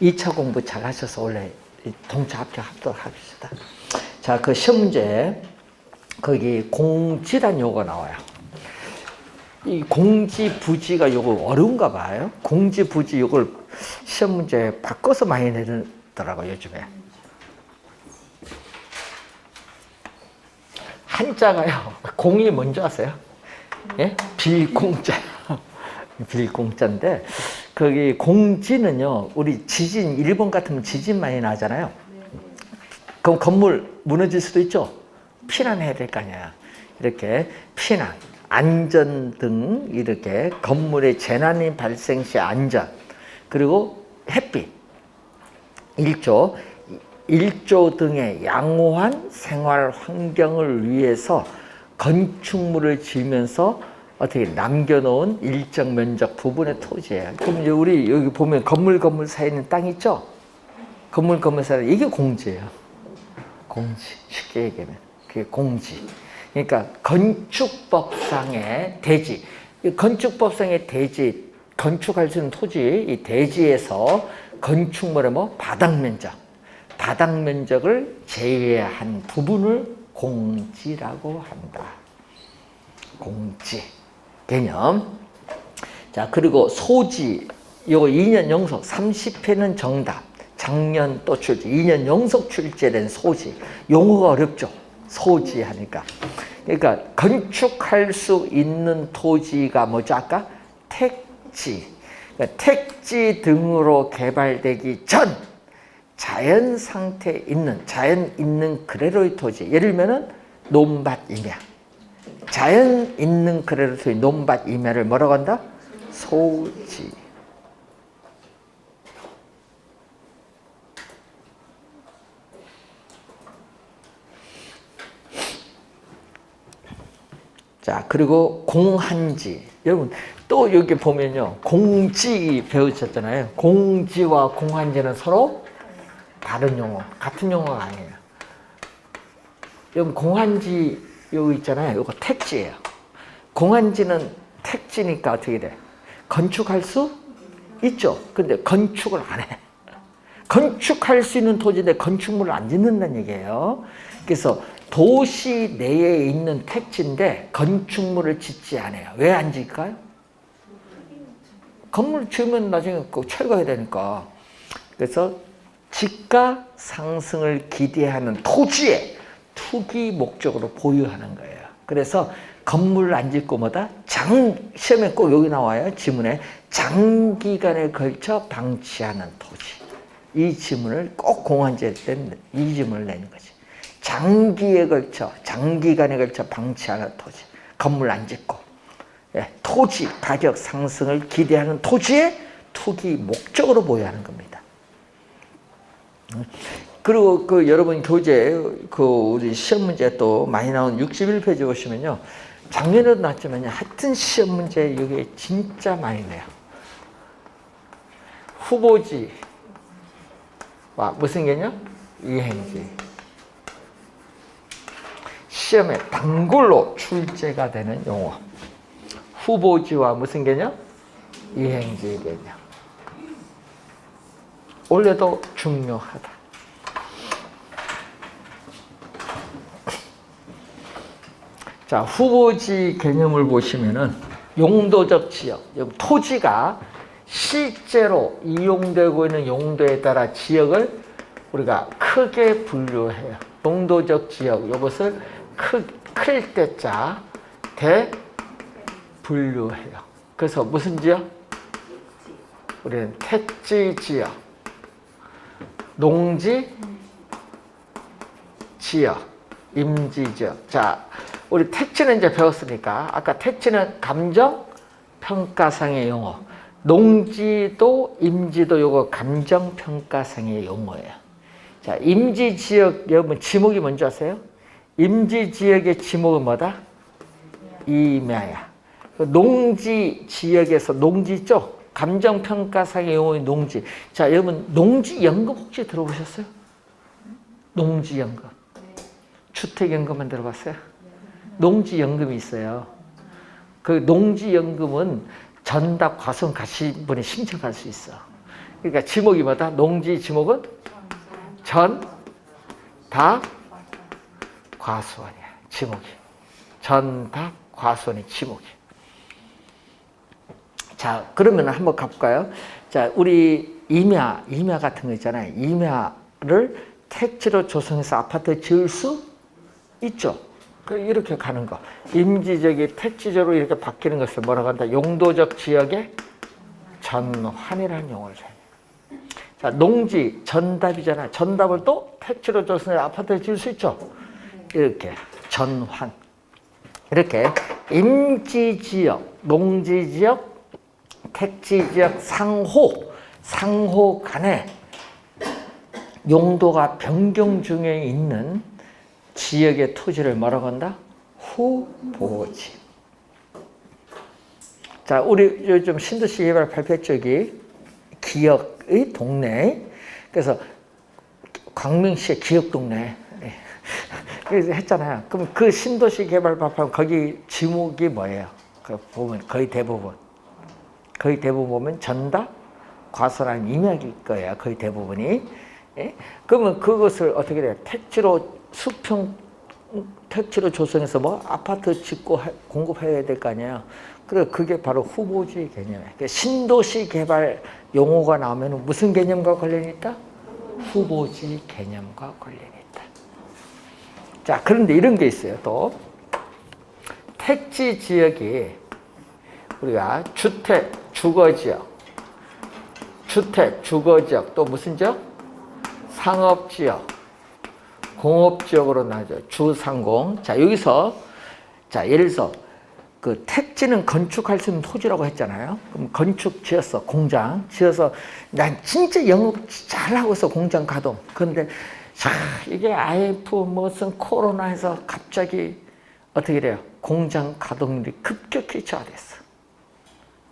2차 공부 잘 하셔서 원래 동차 합격하도록 합시다. 자, 그 시험 문제 거기 공지란 용어가 나와요. 이 공지 부지가 요거 어려운가 봐요. 공지 부지 요걸 시험 문제 바꿔서 많이 내더라고요, 요즘에. 한자가요. 공이 뭔지 아세요? 예? 빌공자. 빌공자인데 거기 공지는요. 우리 지진 일본 같으면 지진 많이 나잖아요. 그럼 건물 무너질 수도 있죠. 피난해야 될 거 아니야. 이렇게 피난, 안전 등 이렇게 건물에 재난이 발생 시 안전, 그리고 햇빛, 일조 등의 양호한 생활 환경을 위해서 건축물을 지으면서 어떻게 남겨놓은 일정 면적 부분의 토지예요. 그럼 이제 우리 여기 보면 건물 사이에 있는 땅 있죠? 건물 사이에 이게 공지예요. 공지. 쉽게 얘기하면 그게 공지. 그러니까 건축법상의 대지, 건축법상의 대지, 건축할 수 있는 토지, 이 대지에서 건축물의 바닥 면적을 제외한 부분을 공지라고 한다. 공지 개념. 자, 그리고 소지, 요거 2년 연속 30회는 정답, 작년 또 출제, 2년 연속 출제된 소지. 용어가 어렵죠. 소지 하니까. 그러니까 건축할 수 있는 토지가 뭐죠? 아까 택지. 그러니까 택지 등으로 개발되기 전 자연 상태에 있는, 자연 있는 그대로의 토지. 예를 들면은 논밭 임야. 자연 있는 그대로의 토지, 논밭 임야를 뭐라고 한다? 소지. 자, 그리고 공한지. 여러분, 또 여기 보면요. 공지 배우셨잖아요. 공지와 공한지는 서로 다른 용어, 같은 용어가 아니에요. 여러분, 공한지 여기 있잖아요. 이거 택지예요. 공한지는 택지니까 어떻게 돼? 건축할 수 있죠. 근데 건축을 안 해. 건축할 수 있는 토지인데 건축물을 안 짓는다는 얘기예요. 그래서 도시 내에 있는 택지인데 건축물을 짓지 않아요. 왜 안 짓을까요? 건물 지으면 나중에 꼭 철거해야 되니까. 그래서 지가 상승을 기대하는 토지에 투기 목적으로 보유하는 거예요. 그래서 건물을 안 짓고 시험에 꼭 여기 나와요. 지문에 장기간에 걸쳐 방치하는 토지. 이 지문을 꼭 공한지에 때는 이 지문을 내는 거지. 장기간에 걸쳐 방치하는 토지. 건물 안 짓고. 예, 토지 가격 상승을 기대하는 토지에 투기 목적으로 보유하는 겁니다. 그리고 여러분 교재 우리 시험 문제 또 많이 나온 61페이지 보시면요. 작년에도 나왔지만요. 하여튼 시험 문제 이게 진짜 많이 내요. 후보지와 무슨 개념? 이행지. 시험에 단골로 출제가 되는 용어. 후보지와 무슨 개념? 이행지 개념. 올해도 중요하다. 자, 후보지 개념을 보시면은 용도적 지역, 토지가 실제로 이용되고 있는 용도에 따라 지역을 우리가 크게 분류해요. 용도적 지역, 이것을 클 때자 대 분류해요. 그래서 무슨 지역? 우리는 택지 지역, 농지 지역, 임지 지역. 자, 우리 택지는 이제 배웠으니까 아까 택지는 감정 평가상의 용어, 농지도 임지도 요거 감정 평가상의 용어예요. 자, 임지 지역 여러분 지목이 뭔지 아세요? 임지 지역의 지목은 뭐다? 임야야. 농지 지역에서 농지 있죠? 감정 평가상의 용어인 농지. 자, 여러분 농지연금 혹시 들어보셨어요? 농지연금. 주택연금만 들어봤어요? 농지연금이 있어요. 그 농지연금은 전답 과수원 가신 분이 신청할 수 있어. 그러니까 지목이 뭐다? 농지 지목은 전, 다, 과수원이야. 지목이. 전, 다, 과수원이 지목이. 자, 그러면 한번 가볼까요? 자, 우리 임야 같은 거 있잖아요. 임야를 택지로 조성해서 아파트 지을 수 있죠. 이렇게 가는 거. 임지적이 택지적으로 이렇게 바뀌는 것을 뭐라고 한다? 용도적 지역의 전환이라는 용어를 사용해요. 자, 농지, 전답이잖아. 전답을 또 택지로 조성해서 아파트 지을 수 있죠. 이렇게 전환. 이렇게 임지지역, 농지지역, 택지지역 상호 간에 용도가 변경 중에 있는 지역의 토지를 뭐라고 한다? 후보지. 자, 우리 요즘 신도시 개발 발표 쪽이 기역의 동네. 그래서 광명시의 기역 동네. 그래서 했잖아요. 그럼 그 신도시 개발 발표 거기 지목이 뭐예요? 그 보면 거의 대부분 보면 전다, 과수란 임야일 거예요. 거의 대부분이. 예? 그러면 그것을 어떻게 돼요? 수평 택지로 조성해서 뭐 아파트 짓고 공급해야 될 거 아니에요. 그래, 그게 바로 후보지 개념이에요. 신도시 개발 용어가 나오면 무슨 개념과 관련이 있다? 후보지 개념과 관련이 있다. 자, 그런데 이런 게 있어요. 또 택지 지역이 우리가 주택, 주거지역, 또 무슨 지역? 상업지역, 공업지역으로 나죠. 주상공. 자, 여기서, 자, 예를 들어서, 그 택지는 건축할 수 있는 토지라고 했잖아요. 그럼 건축 지었어. 공장 지어서, 난 진짜 영업 잘하고 있어. 공장 가동. 그런데, 자, 이게 IF 무슨 코로나 해서 갑자기 어떻게 돼요? 공장 가동률이 급격히 저하됐어.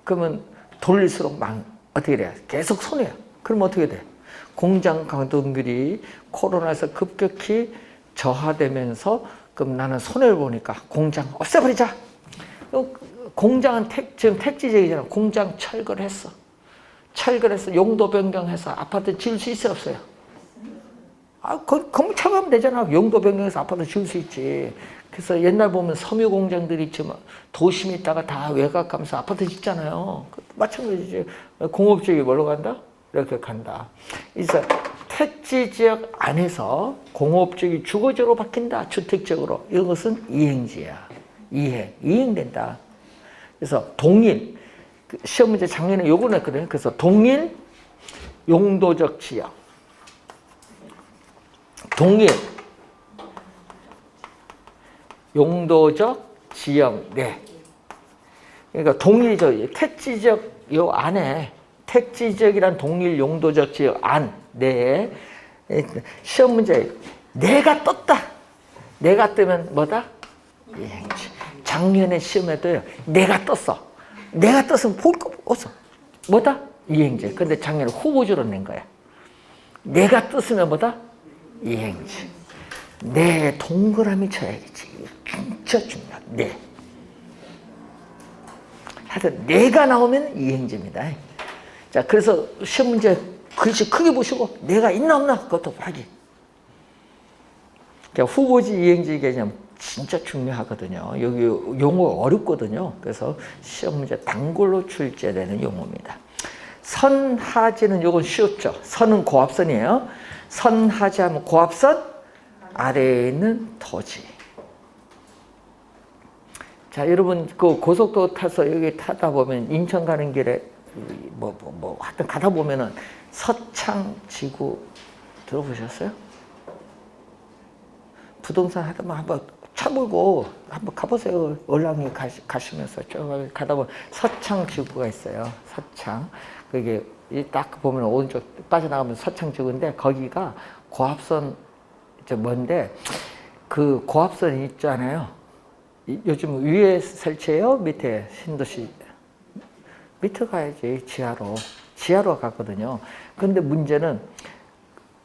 그러면 돌릴수록 어떻게 돼요? 계속 손해야. 그럼 어떻게 돼? 공장 가동률이 코로나에서 급격히 저하되면서 그럼 나는 손해를 보니까 공장 없애버리자. 공장은 지금 택지지역이잖아. 공장 철거했어. 용도 변경해서 아파트 지을 수 있어요, 없어요? 건물 철거하면 되잖아. 용도 변경해서 아파트 지을 수 있지. 그래서 옛날 보면 섬유 공장들이 있지만 도심에 있다가 다 외곽 가면서 아파트 짓잖아요. 마찬가지지. 공업지역이 뭘로 간다? 이렇게 간다. 그래서 택지 지역 안에서 공업지역이 주거지역으로 바뀐다. 주택지역으로. 이것은 이행지야. 이행된다. 그래서 동일, 시험 문제 작년에 요거 냈거든요. 그래서 동일 용도적 지역. 동일 용도적 지역 내. 그러니까 동일적 택지 지역 요 안에 택지 지역이란 동일 용도적 지역 안 내에 시험 문제 내가 떴다. 내가 뜨면 뭐다? 이행지. 작년에 시험에도요. 내가 떴어. 내가 떴으면 볼 거 없어. 뭐다? 이행지. 근데 작년에 후보지로 낸 거야. 내가 떴으면 뭐다? 이행지. 내 동그라미 쳐야겠지. 진짜 중요하다. 네. 하여튼 내가 나오면 이행지입니다. 자, 그래서 시험 문제 글씨 크게 보시고 내가 있나 없나 그것도 확인. 그러니까 후보지 이행지 개념 진짜 중요하거든요. 여기 용어 어렵거든요. 그래서 시험 문제 단골로 출제되는 용어입니다. 선하지는 요건 쉬웠죠. 선은 고압선이에요. 선하지 하면 고압선 아래에 있는 토지. 자, 여러분 그 고속도로 타서 여기 타다 보면 인천 가는 길에 하여튼 가다 보면은 서창지구 들어보셨어요? 부동산 하다 보면 한번 차 몰고 한번 가보세요. 얼랑이 가시면서 쭉 가다 보면 서창지구가 있어요. 서창. 그게 딱 보면 오른쪽 빠져나가면 서창지구인데 거기가 고압선 뭔데 그 고압선 있잖아요. 요즘 위에 설치해요? 밑에 신도시? 밑에 가야지. 지하로 갔거든요. 근데 문제는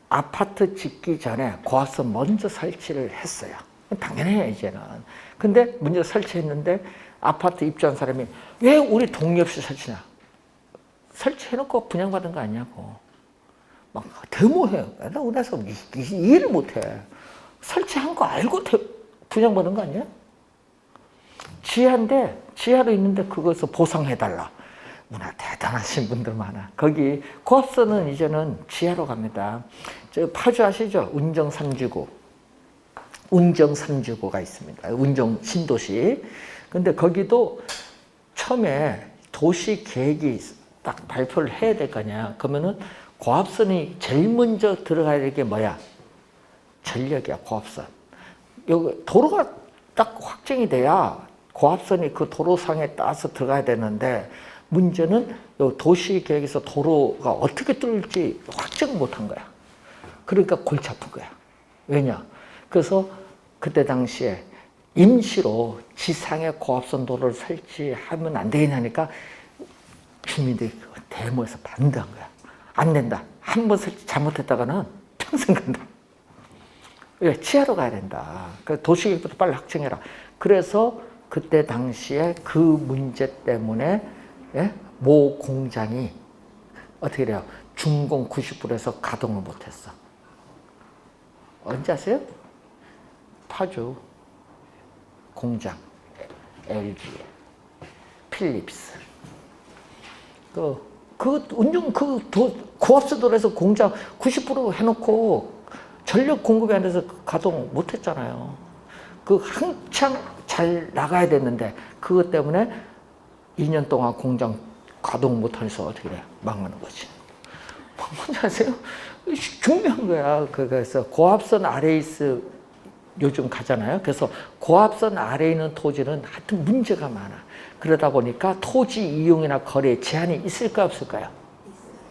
아파트 짓기 전에 고압선 먼저 설치를 했어요. 당연해요, 이제는. 근데 문제 설치했는데 아파트 입주한 사람이 왜 우리 동의 없이 설치냐? 설치해놓고 분양받은 거 아니냐고. 막 데모해요. 나 우리나라에서 이해를 못해. 설치한 거 알고 분양받은 거 아니야? 지하인데, 지하로 있는데 그것을 보상해달라. 문화 대단하신 분들 많아. 거기 고압선은 이제는 지하로 갑니다. 저 파주 아시죠? 운정 3지구. 운정 3지구가 있습니다. 운정 신도시. 근데 거기도 처음에 도시 계획이 딱 발표를 해야 될 거 아니야. 그러면은 고압선이 제일 먼저 들어가야 될 게 뭐야? 전력이야, 고압선. 여기 도로가 딱 확정이 돼야 고압선이 그 도로상에 따라서 들어가야 되는데, 문제는 도시 계획에서 도로가 어떻게 뚫을지 확정을 못한 거야. 그러니까 골치 아픈 거야. 왜냐? 그래서 그때 당시에 임시로 지상에 고압선 도로를 설치하면 안 되겠냐니까 주민들이 데모에서 반대한 거야. 안 된다. 한 번 설치 잘못했다가는 평생 간다. 왜? 지하로 가야 된다. 도시계획부터 빨리 확정해라. 그래서 그때 당시에 그 문제 때문에, 예? 모 공장이 어떻게 돼요? 준공 90%에서 가동을 못했어. 언제 아세요? 파주 공장, LG, 필립스. 고압수도에서 공장 90% 해놓고 전력 공급이 안 돼서 가동 못했잖아요. 한창 잘 나가야 됐는데 그것 때문에 2년 동안 공장 가동 못해서 어떻게 돼? 망하는 거지. 뭔지 아세요? 중요한 거야. 그래서 고압선 아래에 요즘 가잖아요. 그래서 고압선 아래에 있는 토지는 하여튼 문제가 많아. 그러다 보니까 토지 이용이나 거래에 제한이 있을까요, 없을까요?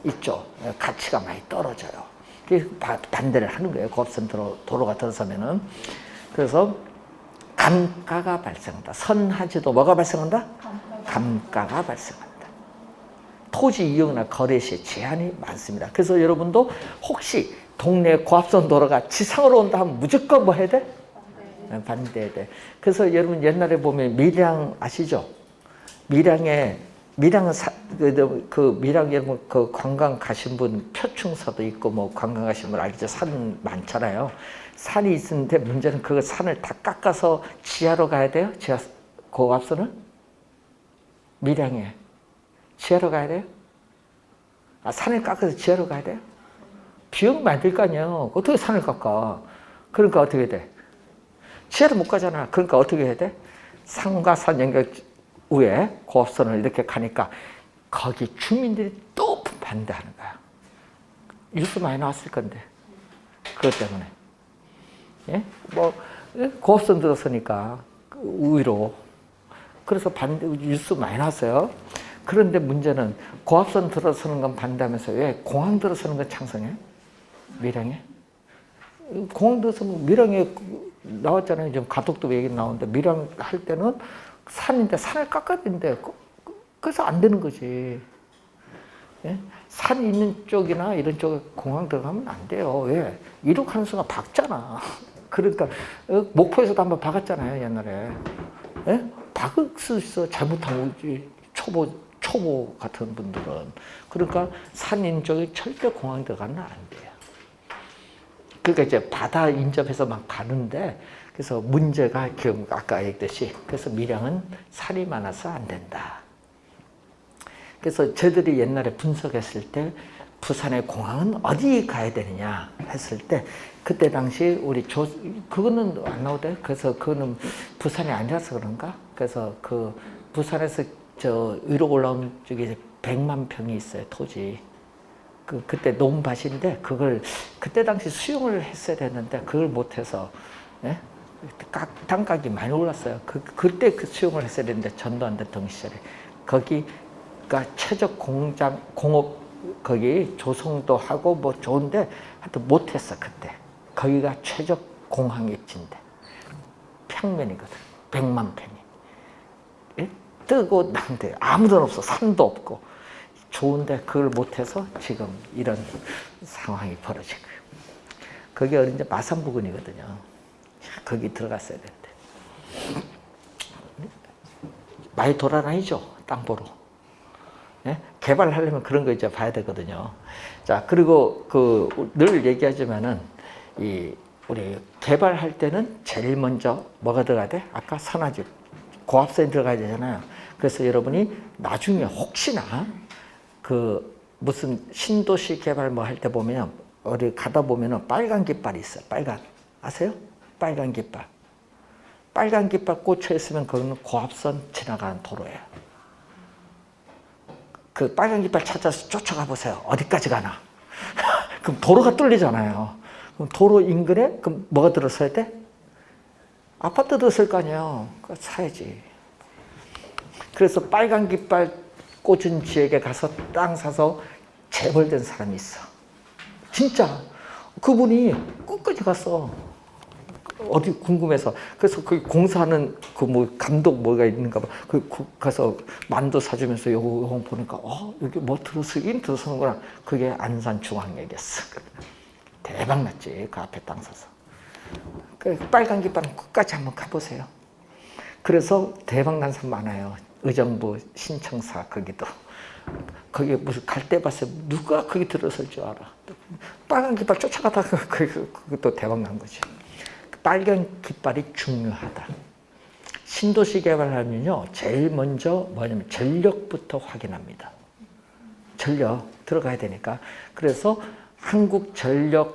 있죠. 가치가 많이 떨어져요. 그래서 반대를 하는 거예요. 고압선 도로가 들어서면은. 그래서 감가가 발생한다. 선하지도 뭐가 발생한다? 감가가 발생한다. 토지 이용이나 거래 시에 제한이 많습니다. 그래서 여러분도 혹시 동네 고압선 도로가 지상으로 온다 하면 무조건 뭐 해야 돼? 반대해야 돼. 그래서 여러분 옛날에 보면 밀양 아시죠? 밀양은 밀양 여러분 그 관광 가신 분 표충사도 있고 뭐 관광 가신 분 알겠죠? 산 많잖아요. 산이 있는데 문제는 그 산을 다 깎아서 지하로 가야 돼요? 고압선을? 밀양에 지하로 가야 돼요? 산을 깎아서 지하로 가야 돼요? 비용 많이 들 거 아니야. 어떻게 산을 깎아? 그러니까 어떻게 돼? 지하로 못 가잖아. 그러니까 어떻게 해야 돼? 산과 산 연결 위에 고압선을 이렇게 가니까 거기 주민들이 또 반대하는 거야. 뉴스 많이 나왔을 건데. 그것 때문에. 예? 고압선 들어서니까 위로. 그래서 뉴스 많이 나왔어요. 그런데 문제는 고압선 들어서는 건 반대하면서 왜 공항 들어서는 건 찬성해? 밀양에? 공항 들어서면 밀양에 나왔잖아요. 지금 가덕도 얘기 나오는데 밀양 할 때는 산인데 산을 깎아야 되는데 그래서 안 되는 거지. 예? 산 있는 쪽이나 이런 쪽에 공항 들어가면 안 돼요. 왜? 이륙하는 순간 박잖아. 그러니까 목포에서도 한번 박았잖아요. 옛날에. 예? 박을 수 있어. 잘못하면 초보 같은 분들은. 그러니까 산 있는 쪽에 절대 공항 들어가면 안 돼요. 그러니까 이제 바다 인접해서 막 가는데 그래서 문제가 아까 얘기했듯이 그래서 밀양은 산이 많아서 안 된다. 그래서 저희들이 옛날에 분석했을 때 부산의 공항은 어디 가야 되느냐 했을 때 그때 당시 그거는 안 나오대. 그래서 그거는 부산이 아니라서 그런가? 그래서 그 부산에서 위로 올라온 쪽에 100만 평이 있어요, 토지. 그때 논밭인데 그걸 그때 당시 수용을 했어야 되는데 그걸 못해서 예? 단가가 많이 올랐어요. 그때 수용을 했어야 되는데 전두환 대통령 시절에 거기가 최적 공업 거기 조성도 하고 뭐 좋은데 하여튼 못했어 그때. 거기가 최적 공항입지인데 평면이거든. 100만 평이. 예? 뜨고 난데 아무도 없어. 산도 없고. 좋은데 그걸 못해서 지금 이런 상황이 벌어진 거예요. 거기 어딘지 마산 부근이거든요. 거기 들어갔어야 되는데. 많이 돌아다니죠? 땅 보러. 예? 개발하려면 그런 거 이제 봐야 되거든요. 자, 그리고 늘 얘기하지만은 우리 개발할 때는 제일 먼저 뭐가 들어가야 돼? 아까 산화제, 고압선이 들어가야 되잖아요. 그래서 여러분이 나중에 혹시나 무슨 신도시 개발 뭐 할 때 보면 어디 가다 보면은 빨간 깃발이 있어요. 빨간. 아세요? 빨간 깃발. 빨간 깃발 꽂혀 있으면 그거는 고압선 지나가는 도로예요. 그 빨간 깃발 찾아서 쫓아가 보세요. 어디까지 가나? 그럼 도로가 뚫리잖아요. 그럼 도로 인근에 그럼 뭐가 들어서야 돼? 아파트 들었을 거 아니에요. 그거 사야지. 그래서 빨간 깃발 꽂은 지역에 가서 땅 사서 재벌된 사람이 있어. 진짜. 그분이 끝까지 갔어. 어디 궁금해서. 그래서 그 공사하는 감독 뭐가 있는가 봐. 가서 만두 사주면서 요거 보니까, 여기 뭐 들어서는구나. 그게 안산중앙역이었어. 대박 났지. 그 앞에 땅 사서. 그 빨간 깃발은 끝까지 한번 가보세요. 그래서 대박 난 사람 많아요. 의정부 신청사 거기도. 거기 무슨 갈 때 봤어요. 누가 거기 들어설 줄 알아. 빨간 깃발 쫓아가다가 그것도 대박 난 거지. 빨간 깃발이 중요하다. 신도시 개발하면요, 제일 먼저 뭐냐면 전력부터 확인합니다. 전력 들어가야 되니까. 그래서 한국전력이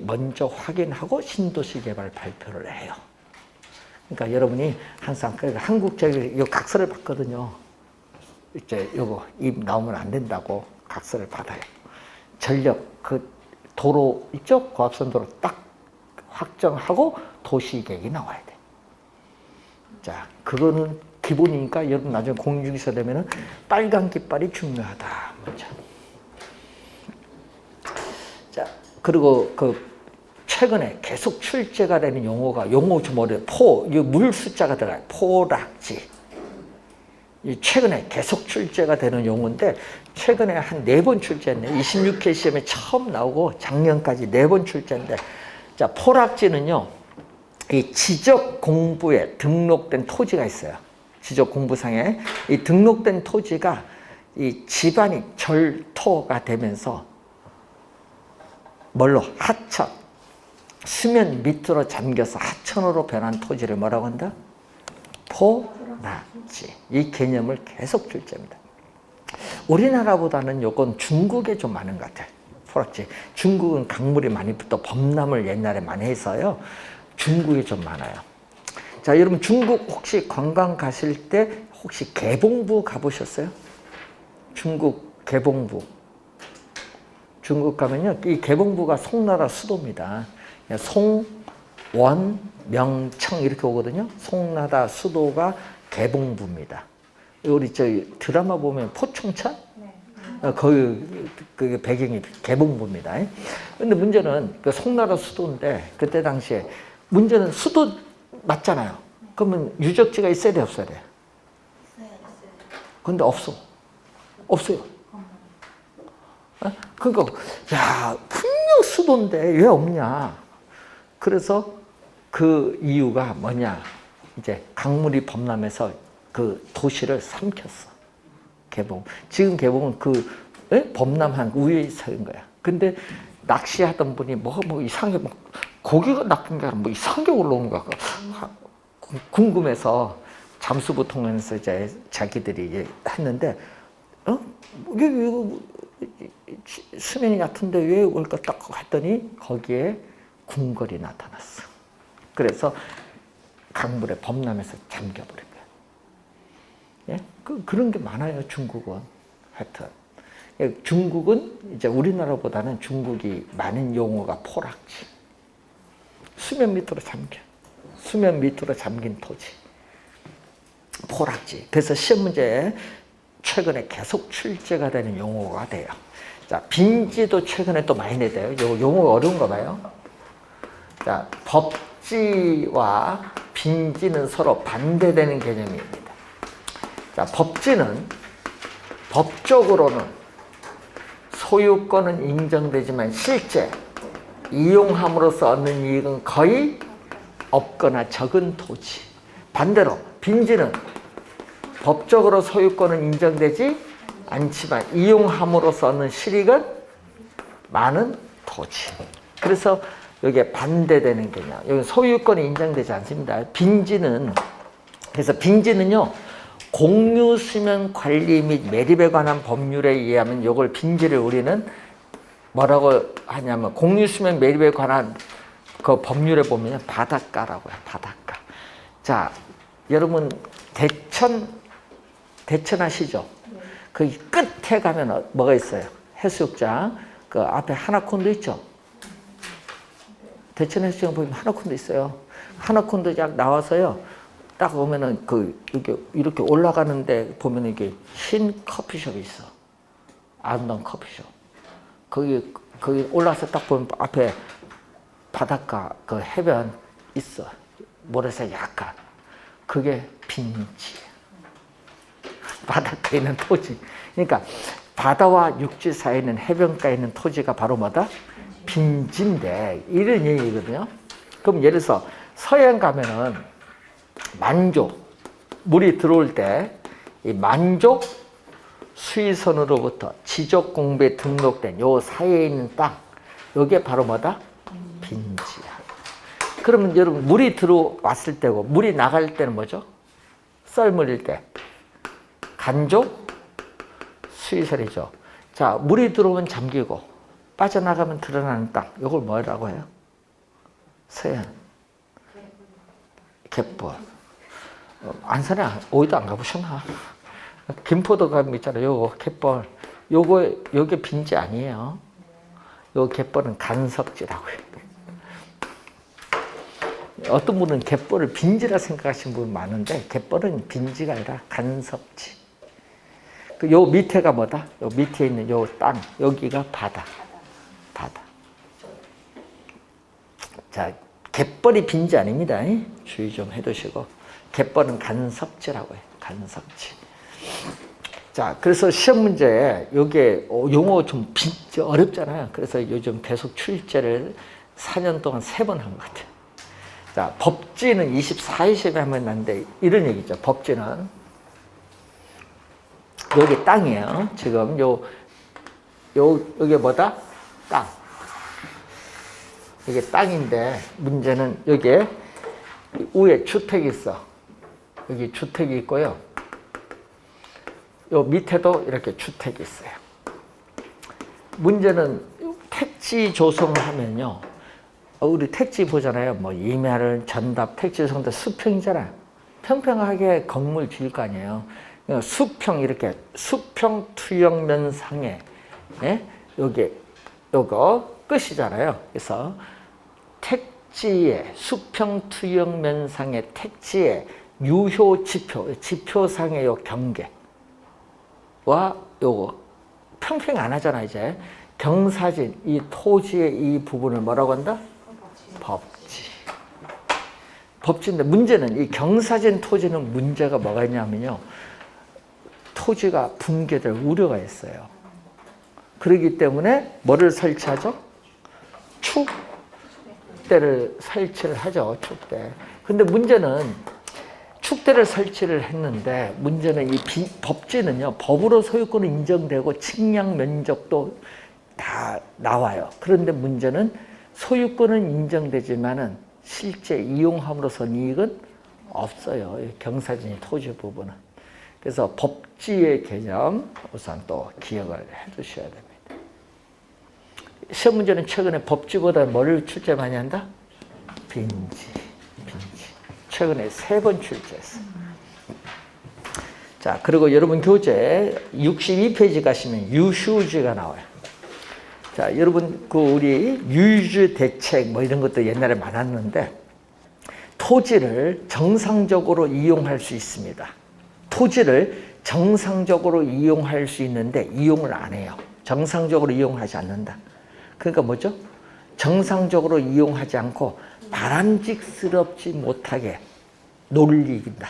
먼저 확인하고 신도시 개발 발표를 해요. 그러니까 여러분이 항상 한국전력 요 각서를 받거든요. 이제 요거 입 나오면 안 된다고 각서를 받아요. 전력 도로 있죠? 고압선 도로 딱 확정하고 도시계획이 나와야 돼. 자, 그거는 기본이니까 여러분 나중에 공중기사 되면은 빨간 깃발이 중요하다. 먼저. 자, 그리고 최근에 계속 출제가 되는 용어 좀 어려워요. 물 숫자가 들어가요. 포락지. 최근에 계속 출제가 되는 용어인데 최근에 한 4번 출제했네. 26회 시험에 처음 나오고 작년까지 4번 출제인데, 자, 포락지는요, 이 지적 공부에 등록된 토지가 있어요. 지적 공부상에 이 등록된 토지가 이 집안이 절토가 되면서 뭘로? 하천, 수면 밑으로 잠겨서 하천으로 변한 토지를 뭐라고 한다? 포락지. 이 개념을 계속 출제합니다. 우리나라보다는 요건 중국에 좀 많은 것 같아요. 포락지. 중국은 강물이 많이 붙어 범람을 옛날에 많이 해서요. 중국에 좀 많아요. 자, 여러분 중국 혹시 관광 가실 때 혹시 개봉부 가보셨어요? 중국 개봉부. 중국 가면요, 이 개봉부가 송나라 수도입니다. 송, 원, 명, 청 이렇게 오거든요. 송나라 수도가 개봉부입니다. 우리 드라마 보면 포청천? 그 배경이 개봉부입니다. 근데 문제는 그 송나라 수도인데 그때 당시에 문제는 수도 맞잖아요. 그러면 유적지가 있어야 돼, 없어야 돼? 근데 없어요. 그러니까 야, 분명 수도인데 왜 없냐? 그래서 그 이유가 뭐냐? 이제 강물이 범람해서 그 도시를 삼켰어. 지금 개봉은 범람한 우유에 서인 거야. 근데 낚시하던 분이 뭐 이상하게 고기가 낚인 게 아니라 뭐 이상하게 올라오는 거야. 궁금해서 잠수부 통해서 이제 자기들이 했는데, 이거 수면이 얕은데 왜 올까 딱 했더니 거기에 궁궐이 나타났어. 그래서 강물에 범람해서 잠겨버린 거야. 예? 그런 게 많아요, 중국은. 하여튼. 중국은 이제 우리나라보다는 중국이 많은 용어가 포락지. 수면 밑으로 잠긴 토지. 포락지. 그래서 시험 문제에 최근에 계속 출제가 되는 용어가 돼요. 자, 빈지도 최근에 또 많이 내대요. 요 용어가 어려운가 봐요. 자, 법지와 빈지는 서로 반대되는 개념입니다. 자, 법지는 법적으로는 소유권은 인정되지만 실제 이용함으로써 얻는 이익은 거의 없거나 적은 토지. 반대로 빈지는 법적으로 소유권은 인정되지 않지만 이용함으로써 실익은 많은 토지. 그래서 여기에 반대되는 개념. 여기 소유권이 인정되지 않습니다. 빈지는, 그래서 빈지는요, 공유수면 관리 및 매립에 관한 법률에 의하면 이걸 빈지를 우리는 뭐라고 하냐면 공유수면 매립에 관한 그 법률에 보면 바닷가라고 해요. 바닷가. 자, 여러분 대천 아시죠? 그 끝에 가면 뭐가 있어요? 해수욕장. 그 앞에 하나콘도 있죠? 대천 해수욕장 보면 하나콘도 있어요. 하나콘도 약 나와서요. 딱 보면은 이렇게 올라가는데 보면 이게 흰 커피숍이 있어. 아름다운 커피숍. 거기 올라가서 딱 보면 앞에 바닷가 그 해변 있어. 모래색 약간. 그게 빈지. 바닷가에 있는 토지. 그러니까 바다와 육지 사이에 있는 해변가에 있는 토지가 바로 뭐다? 빈지인데 이런 얘기거든요. 그럼 예를 들어서 서해안 가면은 만족, 물이 들어올 때 이 만족 수위선으로부터 지적공부에 등록된 요 사이에 있는 땅, 요게 바로 뭐다? 빈지야. 그러면 여러분 물이 들어왔을 때고 물이 나갈 때는 뭐죠? 썰물일 때 간족 수위선이죠. 자, 물이 들어오면 잠기고 빠져나가면 드러나는 땅, 요걸 뭐라고 해요? 서해안 갯벌. 안산에 어디도 안 가보셨나? 김포도 가면 있잖아요. 요거 갯벌. 요게 빈지 아니에요. 요 갯벌은 간석지라고 해요. 어떤 분은 갯벌을 빈지라 생각하시는 분 많은데 갯벌은 빈지가 아니라 간석지. 요 밑에가 뭐다? 요 밑에 있는 요 땅, 여기가 바다. 바다. 자, 갯벌이 빈지 아닙니다. 주의 좀 해두시고. 갯벌은 간석지라고 해요. 간석지. 자, 그래서 시험 문제에 요게 용어 좀 어렵잖아요. 그래서 요즘 계속 출제를 4년 동안 3번 한 것 같아요. 자, 법지는 24일 하면 난데 이런 얘기죠. 법지는 여기 땅이에요. 지금 여기 뭐다? 땅. 이게 땅인데 문제는 여기에 위에 주택이 있어. 여기 주택이 있고요. 요 밑에도 이렇게 주택이 있어요. 문제는 택지 조성을 하면요. 우리 택지 보잖아요. 뭐 이면을 전답 택지 조성도 수평이잖아요. 평평하게 건물 지을 거 아니에요. 수평 이렇게 수평 투영면상에 요거 끝이잖아요. 그래서 택지의 수평 투영면상의 택지의 유효 지표상의 요 경계와 요거 평평 안 하잖아. 이제 경사진 이 토지의 이 부분을 뭐라고 한다? 법지. 법지인데 문제는 이 경사진 토지는 문제가 뭐가 있냐면요. 토지가 붕괴될 우려가 있어요. 그렇기 때문에 뭐를 설치하죠? 축대를 설치를 하죠. 축대. 근데 문제는 축대를 설치를 했는데 문제는 이 법지는요. 법으로 소유권은 인정되고 측량 면적도 다 나와요. 그런데 문제는 소유권은 인정되지만은 실제 이용함으로써 이익은 없어요. 경사진 토지 부분은. 그래서 법지의 개념 우선 또 기억을 해 두셔야 됩니다. 시험 문제는 최근에 법지보다 뭐를 출제 많이 한다? 빈지. 최근에 3번 출제했어요. 자, 그리고 여러분 교재 62페이지 가시면 유휴지가 나와요. 자, 여러분 우리 유휴지 대책 뭐 이런 것도 옛날에 많았는데 토지를 정상적으로 이용할 수 있습니다. 토지를 정상적으로 이용할 수 있는데 이용을 안 해요. 정상적으로 이용하지 않는다. 그러니까 뭐죠? 정상적으로 이용하지 않고 바람직스럽지 못하게 놀린다.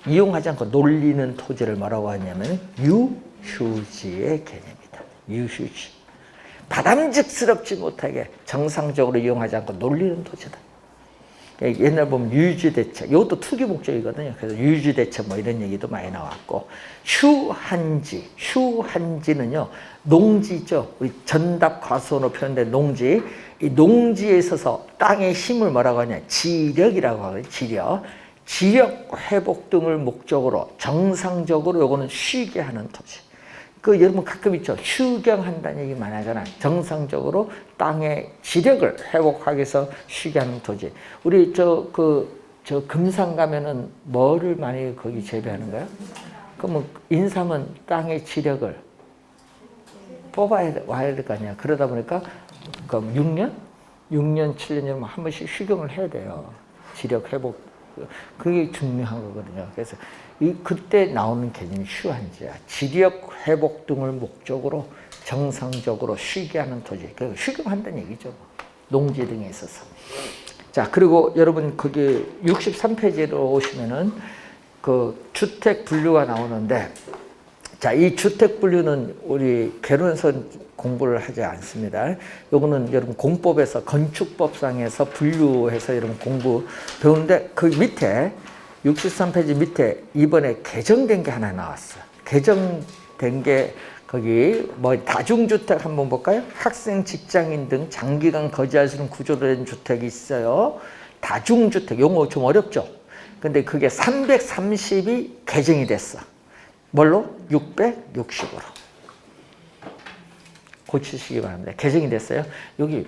이용하지 않고 놀리는 토지를 뭐라고 하냐면 유휴지의 개념이다. 유휴지. 바람직스럽지 못하게 정상적으로 이용하지 않고 놀리는 토지다. 옛날 보면 유유지대책, 이것도 투기 목적이거든요. 그래서 유유지대책 뭐 이런 얘기도 많이 나왔고, 휴한지는요 농지죠. 우리 전답 과수원으로 표현된 농지. 이 농지에 있어서 땅의 힘을 뭐라고 하냐, 지력이라고 하거든요. 지력 회복 등을 목적으로 정상적으로 요거는 쉬게 하는 토지. 여러분 가끔 있죠. 휴경한다는 얘기 많이 하잖아요. 정상적으로 땅의 지력을 회복하기 위해서 쉬게 하는 토지. 우리 저 금산 가면은 뭐를 많이 거기 재배하는 거야? 그러면 인삼은 땅의 지력을 뽑아야 와야 될 거 아니야. 그러다 보니까 그럼 6년, 7년이면 한 번씩 휴경을 해야 돼요. 지력 회복. 그게 중요한 거거든요. 그래서 그때 나오는 개념이 휴한지야. 지력 회복 등을 목적으로 정상적으로 쉬게 하는 토지. 그러니까 휴경한다는 얘기죠. 농지 등에 있어서. 자, 그리고 여러분 거기 63페이지로 오시면은 그 주택 분류가 나오는데, 자, 이 주택 분류는 우리 개론선 공부를 하지 않습니다. 요거는 여러분 공법에서 건축법상에서 분류해서 여러분 공부 배우는데, 그 밑에 63페이지 밑에 이번에 개정된 게 하나 나왔어요. 개정된 게 거기 뭐 다중주택 한번 볼까요? 학생, 직장인 등 장기간 거주할 수 있는 구조로 된 주택이 있어요. 다중주택, 용어 좀 어렵죠? 근데 그게 330이 개정이 됐어. 뭘로? 660으로. 고치시기 바랍니다. 개정이 됐어요. 여기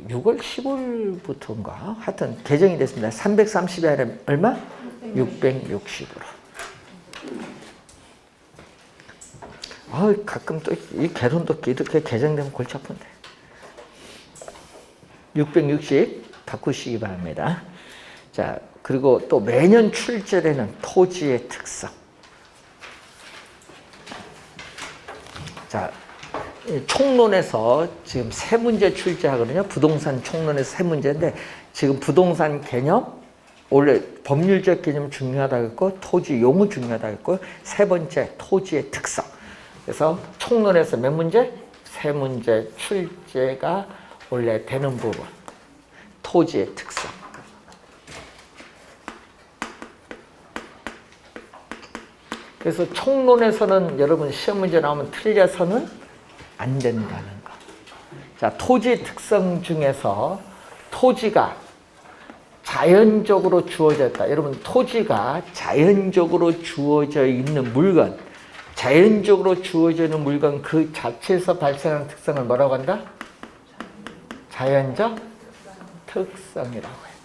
6월 15일부터인가? 하여튼 개정이 됐습니다. 330이 아니라 얼마? 660으로. 가끔 또 이 개론도 이렇게 개정되면 골치 아픈데. 660 바꾸시기 바랍니다. 자, 그리고 또 매년 출제되는 토지의 특성. 자, 총론에서 지금 3문제 출제하거든요. 부동산 총론에서 3문제인데, 지금 부동산 개념, 원래 법률적 개념 중요하다고 했고, 토지 용어 중요하다고 했고, 3번째 토지의 특성. 그래서 총론에서 몇 문제? 3문제 출제가 원래 되는 부분. 토지의 특성. 그래서 총론에서는 여러분 시험 문제 나오면 틀려서는 안 된다는 거. 자, 토지 특성 중에서 토지가 자연적으로 주어졌다. 여러분, 토지가 자연적으로 주어져 있는 물건, 자연적으로 주어져 있는 물건 그 자체에서 발생하는 특성을 뭐라고 한다? 자연적 특성이라고 해요.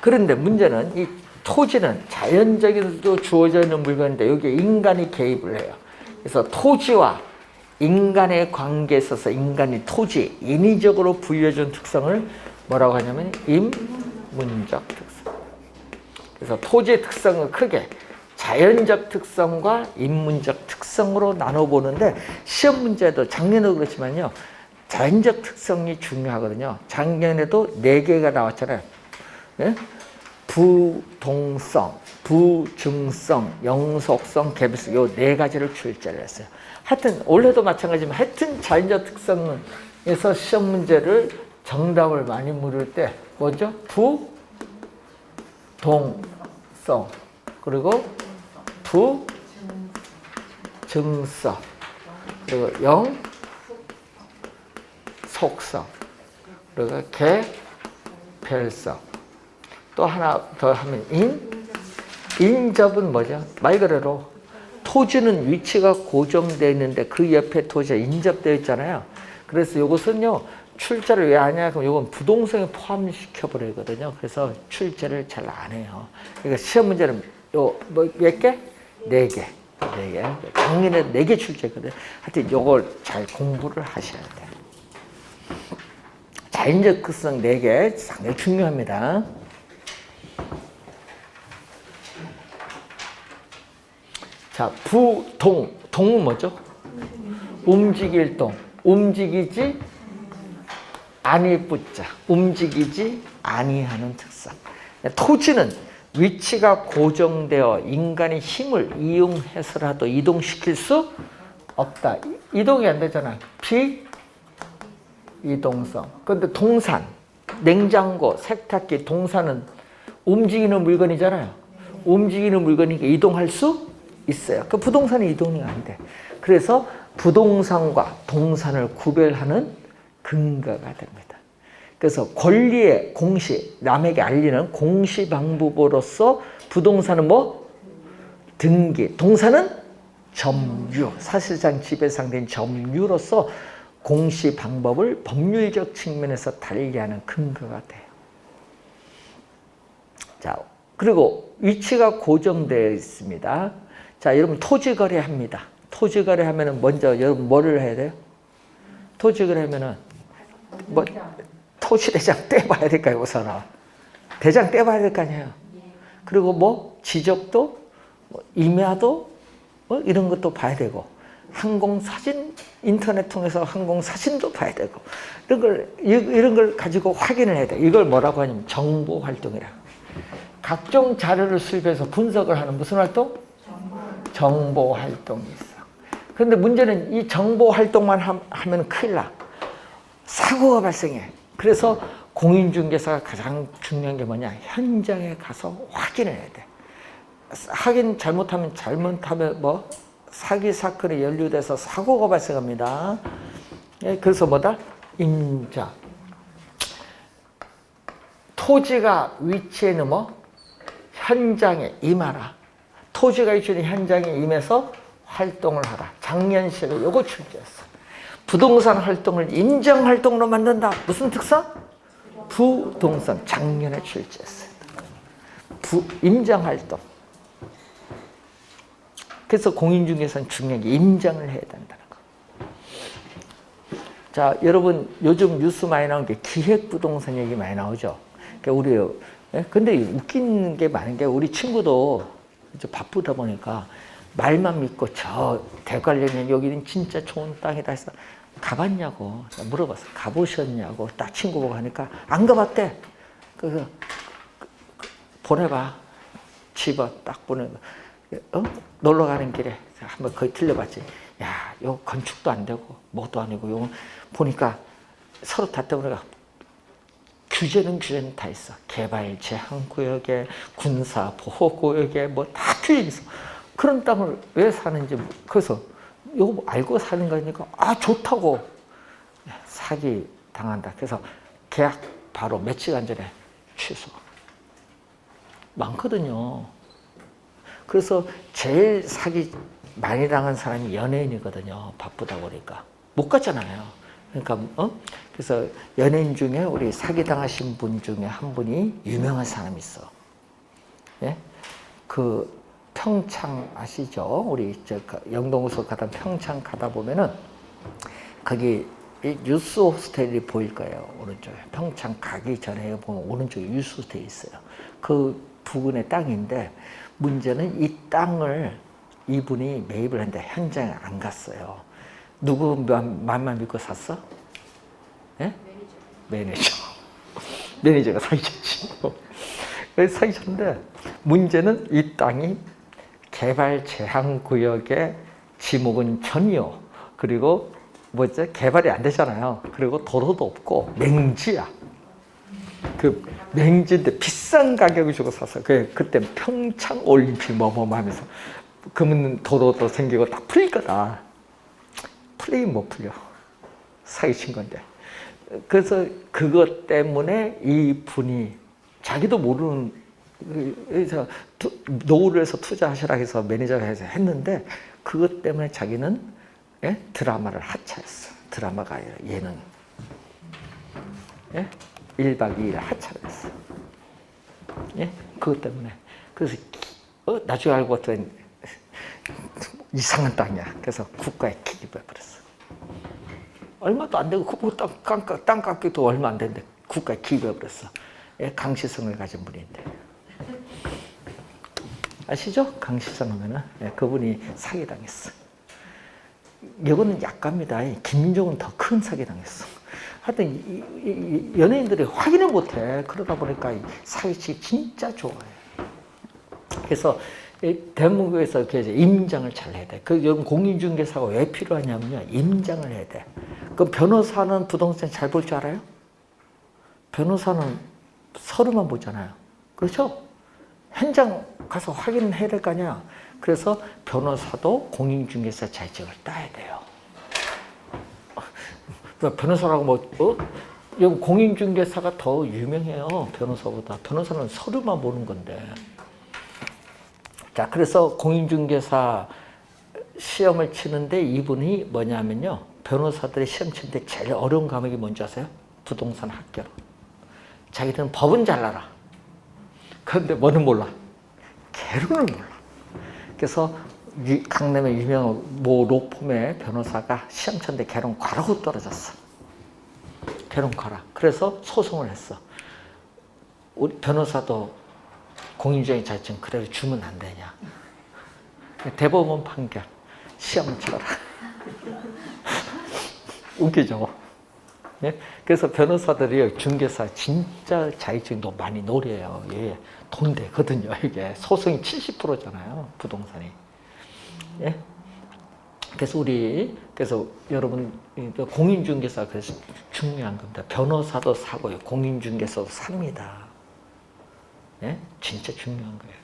그런데 문제는 이 토지는 자연적으로 주어져 있는 물건인데 여기에 인간이 개입을 해요. 그래서 토지와 인간의 관계에 있어서 인간이 토지, 인위적으로 부여해준 특성을 뭐라고 하냐면 인문적 특성. 그래서 토지의 특성을 크게 자연적 특성과 인문적 특성으로 나눠보는데, 시험 문제도 작년에도 그렇지만요, 자연적 특성이 중요하거든요. 작년에도 4개가 나왔잖아요. 네? 부동성, 부증성, 영속성, 개별성, 요 4가지를 출제를 했어요. 하여튼 올해도 마찬가지지만 하여튼 자연적 특성에서 시험 문제를 정답을 많이 물을 때 뭐죠? 부동성, 그리고 부증성, 그리고 영속성, 그리고 개별성. 또 하나 더 하면 인접은 뭐죠? 말 그대로 토지는 위치가 고정되어 있는데 그 옆에 토지가 인접되어 있잖아요. 그래서 이것은요, 출제를 왜 하냐? 그럼 이건 부동성에 포함시켜 버리거든요. 그래서 출제를 잘 안 해요. 그러니까 시험 문제는 몇 개? 4개. 4개. 작년에 4개 출제거든요. 하여튼 이걸 잘 공부를 하셔야 돼요. 자연적 특성 4개 상당히 중요합니다. 자, 동은 뭐죠? 움직일 동. 움직이지 아니 뿌자. 움직이지 아니하는 특성. 토지는 위치가 고정되어 인간의 힘을 이용해서라도 이동시킬 수 없다. 이동이 안 되잖아. 비이동성. 그런데 동산, 냉장고, 세탁기, 동사는 움직이는 물건이잖아요. 움직이는 물건이니까 이동할 수 있어요. 그 부동산이 이동이 안 돼. 그래서 부동산과 동산을 구별하는 근거가 됩니다. 그래서 권리의 공시, 남에게 알리는 공시 방법으로서 부동산은 뭐? 등기, 동산은 점유, 사실상 지배상대인 점유로서 공시 방법을 법률적 측면에서 달리하는 근거가 돼요. 자, 그리고 위치가 고정되어 있습니다. 자, 여러분 토지 거래합니다. 토지 거래하면은 먼저 여러분 뭐를 해야 돼요? 토지 거래하면은 뭐 토지 대장 떼봐야 될까요, 우선은? 대장 떼봐야 될 거 아니에요. 그리고 뭐 지적도, 뭐 임야도, 뭐 이런 것도 봐야 되고, 항공사진, 인터넷 통해서 항공사진도 봐야 되고, 이런 걸 가지고 확인을 해야 돼. 이걸 뭐라고 하냐면 정보활동이라. 각종 자료를 수집해서 분석을 하는 무슨 활동? 정보활동이 있어. 그런데 문제는 이 정보활동만 하면 큰일 나. 사고가 발생해. 그래서 공인중개사가 가장 중요한 게 뭐냐? 현장에 가서 확인을 해야 돼. 확인 잘못하면 뭐 사기 사건에 연루돼서 사고가 발생합니다. 그래서 뭐다? 임자. 토지가 위치에는 뭐? 현장에 임하라. 토지가 위치는 현장에 임해서 활동을 하라. 작년식에 요거 출제했어. 부동산 활동을 임장 활동으로 만든다. 무슨 특성? 부동산. 작년에 출제했어요. 임장 활동. 그래서 공인중개사는 중요한 게 임장을 해야 된다는 거. 자, 여러분 요즘 뉴스 많이 나오는 게 기획부동산 얘기 많이 나오죠. 그러니까 근데 웃긴 게 많은 게 우리 친구도 이제 바쁘다 보니까 말만 믿고 저 대관령에 여기는 진짜 좋은 땅이다 해서 가봤냐고 물어봤어. 가보셨냐고 딱 친구 보고 하니까 안 가봤대. 그래서 보내봐. 집어 딱 보내고 놀러 가는 길에 한번 거기 들려봤지. 야, 요 건축도 안 되고 뭐도 아니고 요 보니까 서로 다 때문에 규제는 다 있어. 개발 제한 구역에 군사 보호 구역에 뭐 다 규제 있어. 그런 땅을 왜 사는지 그래서 이거 알고 사는 거니까 좋다고. 사기 당한다. 그래서 계약 바로 며칠간 전에 취소. 많거든요. 그래서 제일 사기 많이 당한 사람이 연예인이거든요. 바쁘다 보니까 못 갔잖아요. 그러니까 그래서 연예인 중에 우리 사기 당하신 분 중에 한 분이 유명한 사람이 있어. 예? 그 평창 아시죠? 우리 영동호수 가다 평창 가다 보면은 거기 유스 호스텔이 보일 거예요. 오른쪽에 평창 가기 전에 보면 오른쪽에 유스 호스텔이 있어요. 그 부근의 땅인데 문제는 이 땅을 이분이 매입을 했는데 현장에 안 갔어요. 누구 말만 믿고 샀어? 예? 매니저가 사기쳤지. 사기쳤는데 문제는 이 땅이 개발 제한 구역의 지목은 전이요. 그리고 뭐지? 개발이 안 되잖아요. 그리고 도로도 없고 맹지야. 그 맹지인데 비싼 가격을 주고 샀어. 그때 평창 올림픽 뭐 하면서 그러면 도로도 생기고 딱 풀릴 거다. 풀리긴 못 풀려. 사기친 건데. 그래서 그것 때문에 이 분이 자기도 모르는 그래서 노후를 해서 투자하시라 해서 매니저가 해서 했는데 그것 때문에 자기는 드라마를 하차했어. 드라마가 아니라 예능. 1박 2일 하차를 했어. 그것 때문에. 그래서 나중에 알고 봤더니 이상한 땅이야. 그래서 국가에 기입해버렸어. 얼마도 안 되고 그 땅 깎기도 얼마 안 되는데 국가에 기입해버렸어. 강시성을 가진 분인데. 아시죠? 강시성 하면은 그분이 사기당했어. 이거는 약갑니다. 김민종은 더 큰 사기당했어. 하여튼 연예인들이 확인을 못해. 그러다 보니까 사기치기 진짜 좋아해. 그래서 대한민국에서 임장을 잘 해야 돼. 공인중개사가 왜 필요하냐면요. 임장을 해야 돼. 그 변호사는 부동산 잘 볼 줄 알아요? 변호사는 서류만 보잖아요. 그렇죠? 현장 가서 확인해야 될 거 아니야. 그래서 변호사도 공인중개사 자격을 따야 돼요. 변호사라고 여기 공인중개사가 더 유명해요. 변호사보다. 변호사는 서류만 보는 건데. 자, 그래서 공인중개사 시험을 치는데 이분이 뭐냐면요. 변호사들이 시험 치는데 제일 어려운 과목이 뭔지 아세요? 부동산 학교. 자기들은 법은 잘 알아. 그런데 뭐는 몰라? 개론을 몰라. 그래서 강남의 유명한 모 로펌의 변호사가 시험 쳤는데 개론 과라고 떨어졌어. 개론 과라. 그래서 소송을 했어. 우리 변호사도 공인중개사 자격증 그대로 주면 안 되냐. 대법원 판결. 시험 쳐라. 웃기죠? 예? 그래서 변호사들이 중개사 진짜 자격증도 많이 노려요. 예. 돈 되거든요. 이게 소송이 70%잖아요. 부동산이. 예? 그래서 여러분 공인중개사 그래서 중요한 겁니다. 변호사도 사고요. 공인중개사도 삽니다. 예? 진짜 중요한 거예요.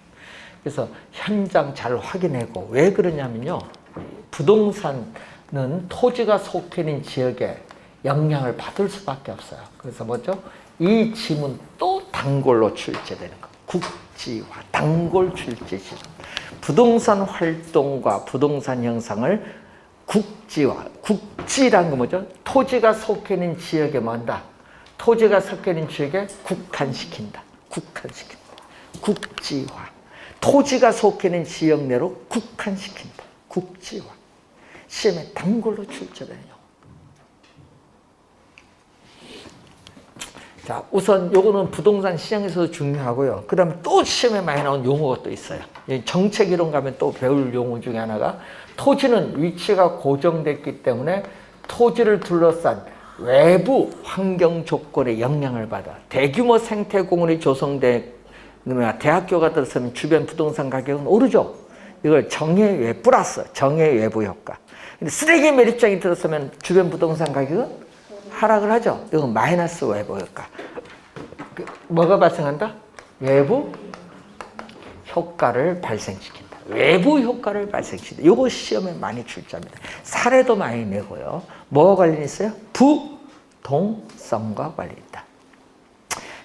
그래서 현장 잘 확인하고 왜 그러냐면요. 부동산은 토지가 속해 있는 지역에 영향을 받을 수밖에 없어요. 그래서 뭐죠? 이 짐은 또 단골로 출제되는 거. 국지화, 단골 출제 심. 부동산 활동과 부동산 형상을 국지화. 국지란 거 뭐죠? 토지가 속해 있는 지역에 뭔다? 토지가 속해 있는 지역에 국한시킨다. 국한시킨다. 국지화. 토지가 속해 있는 지역 내로 국한시킨다. 국지화. 시험에 단골로 출제돼요. 자, 우선 요거는 부동산 시장에서도 중요하고요. 그 다음에 또 시험에 많이 나온 용어가 또 있어요. 정책이론 가면 또 배울 용어 중에 하나가 토지는 위치가 고정됐기 때문에 토지를 둘러싼 외부 환경 조건에 영향을 받아 대규모 생태공원이 조성되거나 대학교가 들어서면 주변 부동산 가격은 오르죠. 이걸 정해외 플러스 정해외부 효과. 근데 쓰레기 매립장이 들어서면 주변 부동산 가격은 하락을 하죠. 이건 마이너스 외부 효과. 뭐가 발생한다? 외부 효과를 발생시킨다. 외부 효과를 발생시킨다. 이거 시험에 많이 출제합니다. 사례도 많이 내고요. 뭐가 관련이 있어요? 부동성과 관련이 있다.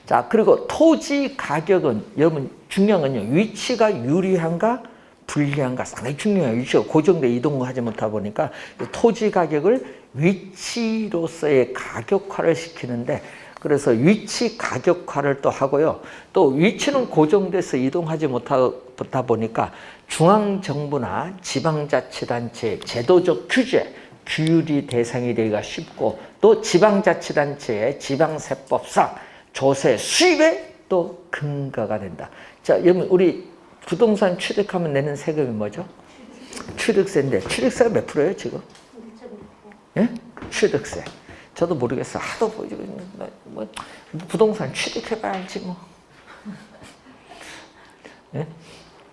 자, 그리고 토지 가격은 여러분 중요한 건요. 위치가 유리한가 불리한가 상당히 중요해요. 위치가 고정돼 이동하지 못하다 보니까 토지 가격을 위치로서의 가격화를 시키는데 그래서 위치 가격화를 또 하고요. 또 위치는 고정돼서 이동하지 못하다 보니까 중앙정부나 지방자치단체의 제도적 규제, 규율이 대상이 되기가 쉽고 또 지방자치단체의 지방세법상 조세 수입에 또 근거가 된다. 자, 여러분 우리 부동산 취득하면 내는 세금이 뭐죠? 취득세인데 취득세가 몇 프로예요 지금? 예? 취득세. 저도 모르겠어. 하도 뭐 부동산 취득해봐야 알지 뭐. 예?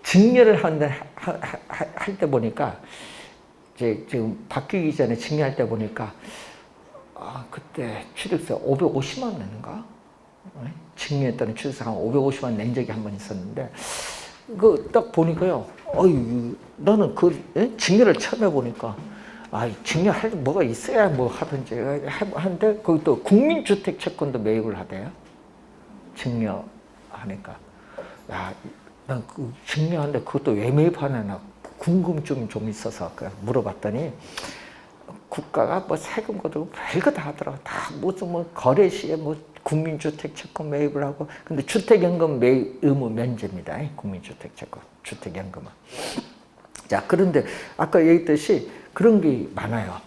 증여를 할 때 보니까 지금 바뀌기 전에 증여할 때 보니까 그때 취득세 550만 원 냈는가? 증여했더니 취득세 한 550만 낸 적이 한 번 있었는데 그 딱 보니까요. 나는 증여를 처음 해보니까 증여할 뭐가 있어야 뭐 하든지 하는데 거기 또 국민주택 채권도 매입을 하대요. 증여하니까. 난 그 증여하는데 그것도 왜 매입하나 궁금증이 좀 있어서 물어봤더니 국가가 뭐 세금 거두고 별거 다 하더라고. 다 무슨 뭐 거래 시에 뭐 국민주택 채권 매입을 하고 근데 주택연금 매입 의무 면제입니다. 국민주택 채권, 주택연금은. 자, 그런데 아까 얘기했듯이 그런 게 많아요.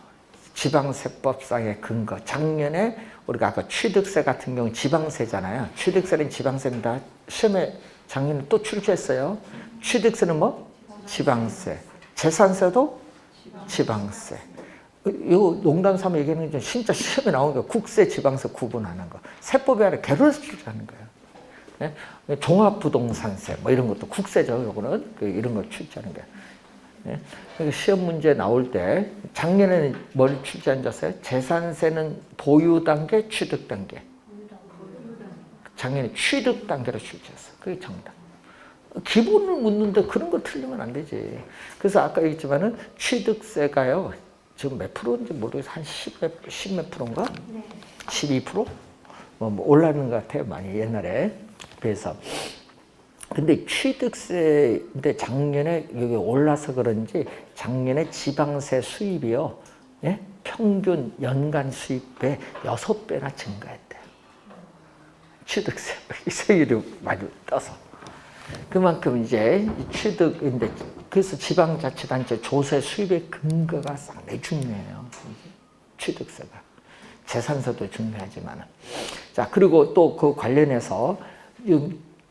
지방세법상의 근거. 작년에 우리가 아까 취득세 같은 경우 지방세잖아요. 취득세는 지방세입니다. 시험에 작년에 또 출제했어요. 취득세는 뭐? 지방세. 재산세도 지방세. 이거 농담 삼아 얘기하는 게 진짜 시험에 나오는 거 국세, 지방세 구분하는 거. 세법이 아니라 개별로 출제하는 거예요. 네? 종합부동산세 뭐 이런 것도 국세죠. 요거는 이런 걸 출제하는 거예요. 네? 시험 문제 나올 때 작년에는 뭘 출제한 줄 아세요? 재산세는 보유 단계, 취득 단계. 작년에 취득 단계로 출제했어. 그게 정답. 기본을 묻는데 그런 거 틀리면 안 되지. 그래서 아까 얘기했지만은 취득세가요. 지금 몇 프로인지 모르겠어요. 한 10 몇 프로인가? 네. 12%? 뭐 올라는 것 같아요. 많이 옛날에. 그래서. 근데 취득세인데 작년에 여기 올라서 그런지 작년에 지방세 수입이요. 예? 평균 연간 수입의 6배나 증가했대요. 취득세. 세율이 많이 떠서. 그만큼 이제 취득인데 그래서 지방자치단체 조세 수입의 근거가 상당히 중요해요. 취득세가. 재산세도 중요하지만. 자, 그리고 또 그 관련해서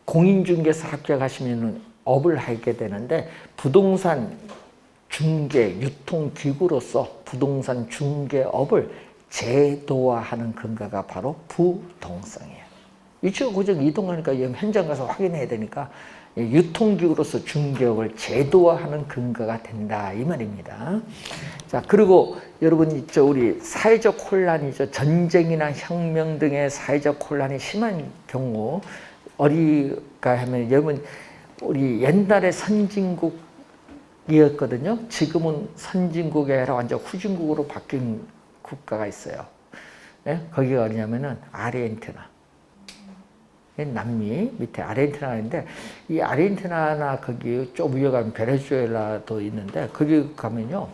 공인중개사 합격하시면 업을 하게 되는데 부동산 중개 유통기구로서 부동산 중개업을 제도화하는 근거가 바로 부동성이에요. 위치가 고정 이동하니까 현장 가서 확인해야 되니까 유통기구로서 중개업을 제도화하는 근거가 된다 이 말입니다. 자, 그리고 여러분 있죠, 우리 사회적 혼란이죠. 전쟁이나 혁명 등의 사회적 혼란이 심한 경우 어디가 하면 여러분 우리 옛날에 선진국이었거든요. 지금은 선진국이 아니라 완전 후진국으로 바뀐 국가가 있어요. 네? 거기가 어디냐면은 아르헨티나. 남미 밑에 아르헨티나가 있는데 이 아르헨티나나 거기 좀 위에 가면 베네수엘라도 있는데 거기 가면요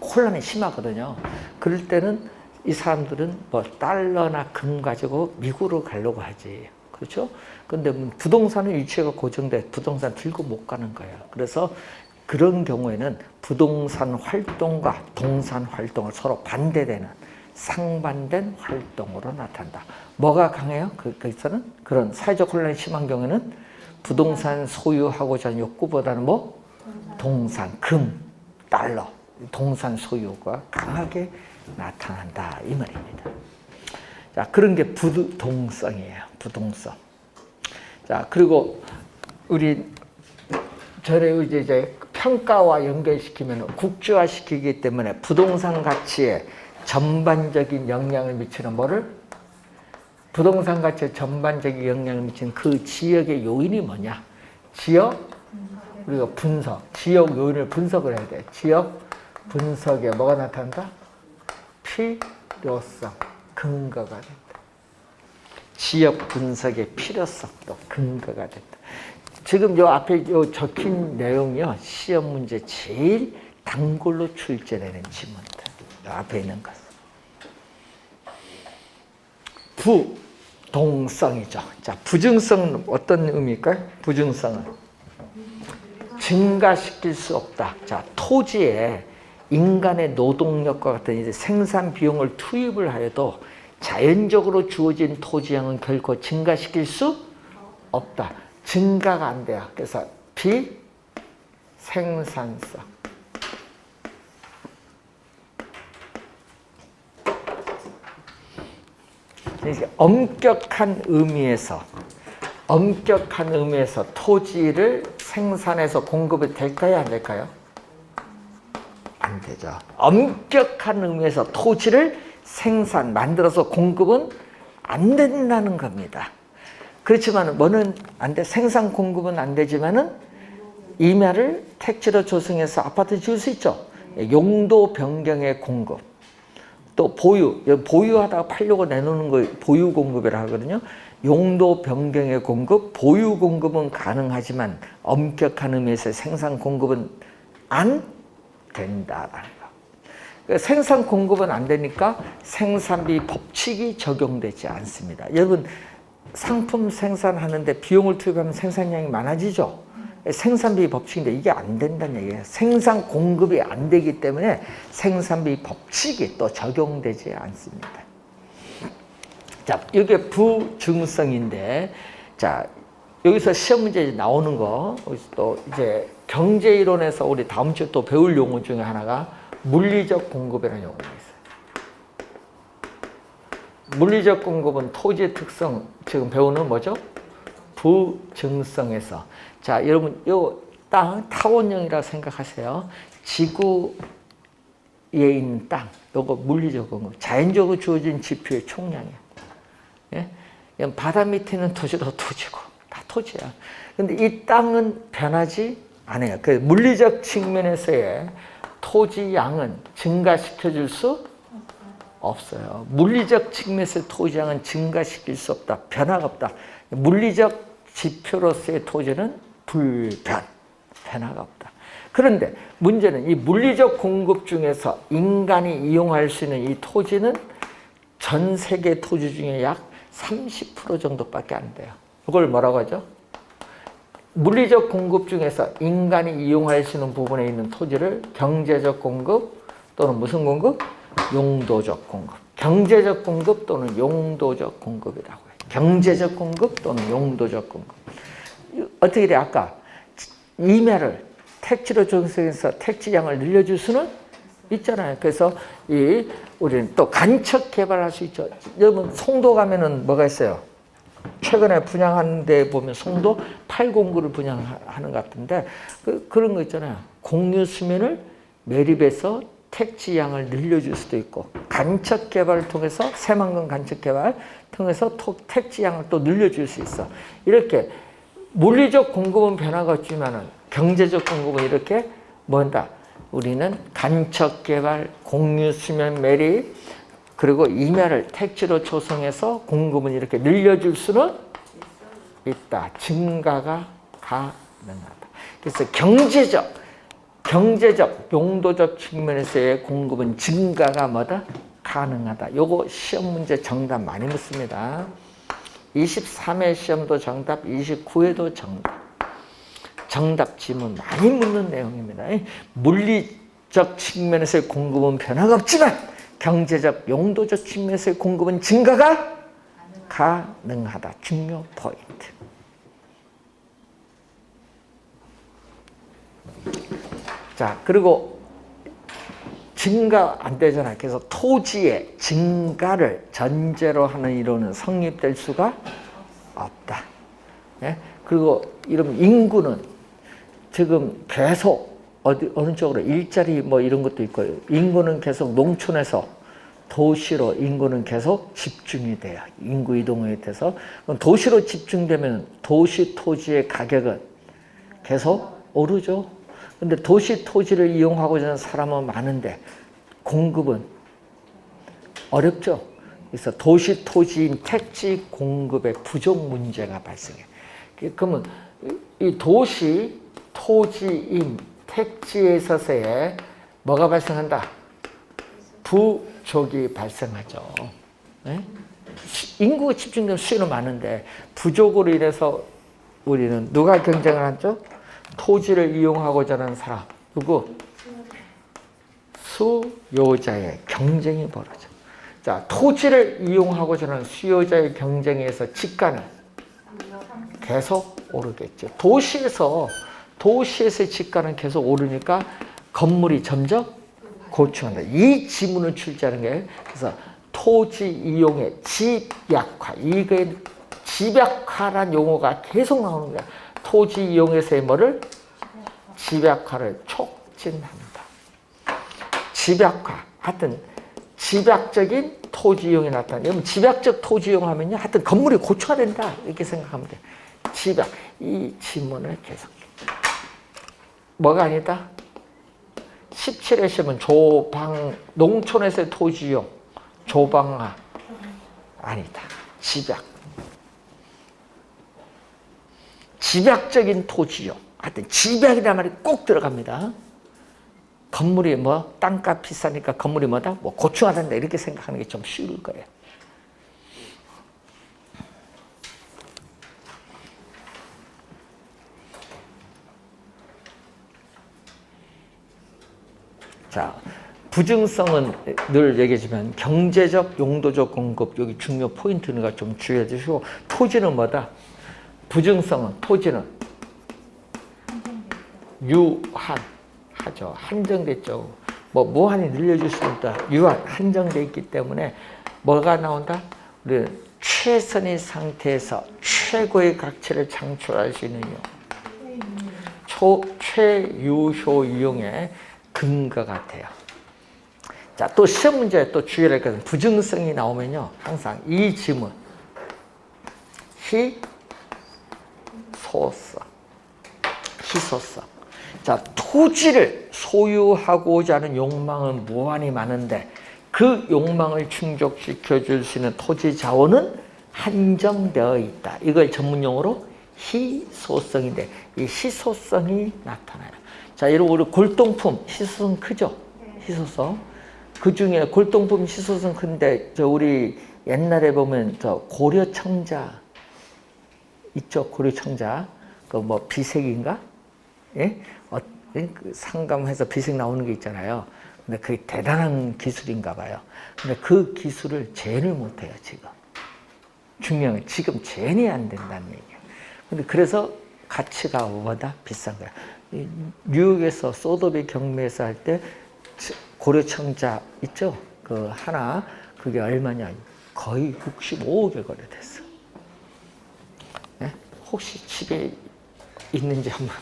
혼란이 심하거든요. 그럴 때는 이 사람들은 뭐 달러나 금 가지고 미국으로 가려고 하지. 그렇죠? 근데 부동산은 위치가 고정돼 부동산 들고 못 가는 거예요. 그래서 그런 경우에는 부동산 활동과 동산 활동을 서로 반대되는 상반된 활동으로 나타난다. 뭐가 강해요? 거기서는 그런 사회적 혼란이 심한 경우에는 부동산 소유하고자 하는 욕구보다는 뭐? 동산, 금, 달러, 동산 소유가 강하게 나타난다 이 말입니다. 자, 그런 게 부동성이에요. 부동성. 자, 그리고 우리 저를 이제 평가와 연결시키면 국제화시키기 때문에 부동산 가치에 전반적인 영향을 미치는 뭐를? 부동산 가치에 전반적인 영향을 미치는 그 지역의 요인이 뭐냐? 지역, 우리가 분석, 지역 요인을 분석을 해야 돼. 지역 분석에 뭐가 나타난다? 필요성, 근거가 된다. 지역 분석의 필요성도 근거가 된다. 지금 요 앞에 요 적힌 내용이요. 시험 문제 제일 단골로 출제되는 지문들. 앞에 있는 것. 부동성이죠. 자, 부증성은 어떤 의미일까요? 부증성은 증가시킬 수 없다. 자, 토지에 인간의 노동력과 같은 이제 생산 비용을 투입을 하여도 자연적으로 주어진 토지량은 결코 증가시킬 수 없다. 증가가 안 돼요. 그래서 비생산성. 엄격한 의미에서 토지를 생산해서 공급이 될까요? 안 될까요? 안 되죠. 엄격한 의미에서 토지를 만들어서 공급은 안 된다는 겁니다. 그렇지만 뭐는 안 돼? 생산 공급은 안 되지만은 임야를 택지로 조성해서 아파트 지을 수 있죠. 용도 변경의 공급. 또 보유하다가 팔려고 내놓는 거 보유 공급이라 하거든요. 용도 변경의 공급, 보유 공급은 가능하지만 엄격한 의미에서 생산 공급은 안 된다라는 거. 그러니까 생산 공급은 안 되니까 생산비 법칙이 적용되지 않습니다. 여러분 상품 생산하는데 비용을 투입하면 생산량이 많아지죠. 생산비 법칙인데 이게 안 된다는 얘기예요. 생산 공급이 안 되기 때문에 생산비 법칙이 또 적용되지 않습니다. 자, 이게 부증성인데, 자, 여기서 시험 문제 나오는 거, 또 이제 경제이론에서 우리 다음 주에 또 배울 용어 중에 하나가 물리적 공급이라는 용어가 있어요. 물리적 공급은 토지의 특성, 지금 배우는 뭐죠? 부증성에서. 자, 여러분, 요 땅 타원형이라 생각하세요. 지구에 있는 땅, 요거 물리적 공급, 자연적으로 주어진 지표의 총량이에요. 예? 바다 밑에 있는 토지도 토지고 다 토지야. 근데 이 땅은 변하지 않아요. 그 물리적 측면에서의 토지 양은 증가시켜 줄 수 없어요. 물리적 측면에서의 토지 양은 증가시킬 수 없다. 변화가 없다. 물리적 지표로서의 토지는 불변, 변화가 없다. 그런데 문제는 이 물리적 공급 중에서 인간이 이용할 수 있는 이 토지는 전 세계 토지 중에 약 30% 정도밖에 안 돼요. 이걸 뭐라고 하죠? 물리적 공급 중에서 인간이 이용할 수 있는 부분에 있는 토지를 경제적 공급 또는 무슨 공급? 용도적 공급. 경제적 공급 또는 용도적 공급이라고 해요. 경제적 공급 또는 용도적 공급. 어떻게 돼? 아까 임야를 택지로 조성해서 택지량을 늘려줄 수는 있잖아요. 그래서 우리는 또 간척 개발할 수 있죠. 여러분 송도 가면은 뭐가 있어요? 최근에 분양하는 데 보면 송도 809를 분양하는 것 같은데 그런 거 있잖아요. 공유 수면을 매립해서 택지 양을 늘려줄 수도 있고 간척 개발을 통해서 새만금 간척 개발 통해서 택지 양을 또 늘려줄 수 있어. 이렇게 물리적 공급은 변화가 없지만은 경제적 공급은 이렇게 뭔다. 우리는 간척 개발, 공유 수면 매립 그리고 임야를 택지로 조성해서 공급은 이렇게 늘려줄 수는 있다. 증가가 가능하다. 그래서 경제적, 용도적 측면에서의 공급은 증가가 뭐다? 가능하다. 요거 시험 문제 정답 많이 묻습니다. 23회 시험도 정답, 29회도 정답. 정답 지문 많이 묻는 내용입니다. 물리적 측면에서의 공급은 변화가 없지만 경제적, 용도적 측면에서의 공급은 증가가 가능하다. 중요 포인트. 자, 그리고 증가 안 되잖아요. 그래서 토지의 증가를 전제로 하는 이론은 성립될 수가 없다. 예? 그리고 이러면 인구는 지금 계속 어느 쪽으로 일자리 뭐 이런 것도 있고 인구는 계속 농촌에서 도시로 인구는 계속 집중이 돼요. 인구 이동에 대해서 그럼 도시로 집중되면 도시 토지의 가격은 계속 오르죠. 근데 도시 토지를 이용하고자 하는 사람은 많은데 공급은 어렵죠. 그래서 도시 토지인 택지 공급의 부족 문제가 발생해. 그러면 이 도시 토지인 택지에 있어서의 뭐가 발생한다? 부족이 발생하죠. 네? 인구가 집중되면 수요는 많은데 부족으로 인해서 우리는 누가 경쟁을 하죠? 토지를 이용하고자 하는 사람. 누구? 수요자의 경쟁이 벌어져. 자, 토지를 이용하고자 하는 수요자의 경쟁에 의해서 집가는 계속 오르겠죠. 도시에서의 집가는 계속 오르니까 건물이 점점 고충한다. 이 지문을 출제하는 게 그래서 토지 이용의 집약화. 이게 집약화란 용어가 계속 나오는 거야. 토지 이용에서의 뭐를? 집약화를 촉진합니다. 집약화. 하여튼 집약적인 토지 이용이 나타나. 여러분 집약적 토지 이용하면요. 하여튼 건물이 고쳐된다. 이렇게 생각하면 돼. 집약. 이 지문을 계속. 뭐가 아니다? 17회 시험은 농촌에서의 토지 이용. 조방화. 아니다. 집약. 집약적인 토지요. 하여튼 집약이라는 말이 꼭 들어갑니다. 건물이 뭐 땅값 비싸니까 건물이 뭐다? 뭐 고충하단다 이렇게 생각하는 게 좀 쉬울 거예요. 자, 부증성은 늘 얘기하지만 경제적, 용도적 공급 여기 중요 포인트가 좀 주의해 주시고 토지는 뭐다? 부증성은 토지는 유한하죠. 한정됐죠. 뭐 무한히 늘려줄 수 있다. 유한, 한정돼 있기 때문에 뭐가 나온다? 우리 최선의 상태에서 최고의 가치를 창출할 수 있는 이용. 최유효 이용의 근거가 돼요. 자, 또 시험 문제에 또 주의를 할 것은 부증성이 나오면요. 항상 이 지문. 희소성. 희소성. 자, 토지를 소유하고자 하는 욕망은 무한히 많은데 그 욕망을 충족시켜 줄 수 있는 토지 자원은 한정되어 있다. 이걸 전문용어로 희소성인데 이 희소성이 나타나요. 자, 여러분 우리 골동품 희소성 크죠? 희소성. 그 중에 골동품 희소성 큰데 저 우리 옛날에 보면 저 고려청자 있죠? 고려청자. 그 뭐 비색인가? 예? 그 상감해서 비색 나오는 게 있잖아요. 근데 그게 대단한 기술인가 봐요. 근데 그 기술을 재현을 못해요, 지금. 중요한 건 지금 재현이 안 된다는 얘기예요. 근데 그래서 가치가 뭐보다 비싼 거야. 뉴욕에서 소더비 경매에서 할 때 고려청자 있죠? 그 하나, 그게 얼마냐? 거의 65억에 거래됐어. 네? 혹시 집에 있는지 한번.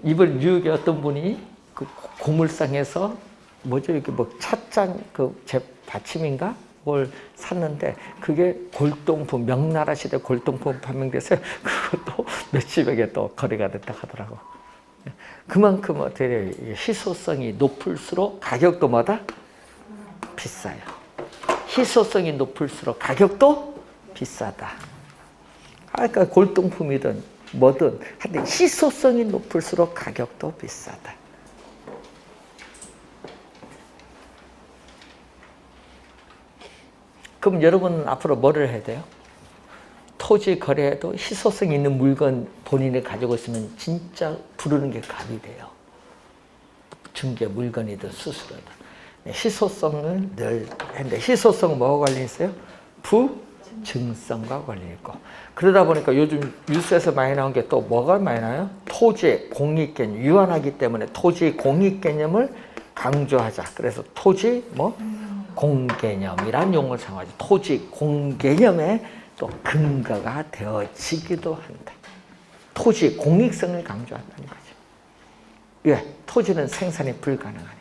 이번 뉴욕에 어떤 분이 그 고물상에서 뭐죠? 이렇게 뭐 찻잔 그 제 받침인가? 뭘 샀는데 그게 골동품, 명나라 시대 골동품 판명돼서 그것도 몇십억에 또 거래가 됐다 하더라고. 그만큼 어떻게 희소성이 높을수록 가격도 뭐다? 비싸요. 희소성이 높을수록 가격도 비싸다. 그러니까 골동품이든 뭐든 하여튼 희소성이 높을수록 가격도 비싸다. 그럼 여러분은 앞으로 뭐를 해야 돼요? 토지 거래에도 희소성 있는 물건 본인이 가지고 있으면 진짜 부르는 게 갑이 돼요. 중개 물건이든 수수료든. 희소성을 늘 했는데 희소성 뭐가 관련 있어요? 부증성과 관련 있고. 그러다 보니까 요즘 뉴스에서 많이 나온 게 또 뭐가 많이 나요? 토지 공익개념, 유한하기 때문에 토지 공익개념을 강조하자. 그래서 토지 뭐 공개념이란 용어를 사용하죠. 토지 공개념의 또 근거가 되어지기도 한다. 토지 공익성을 강조한다는 거죠. 왜? 토지는 생산이 불가능하니까.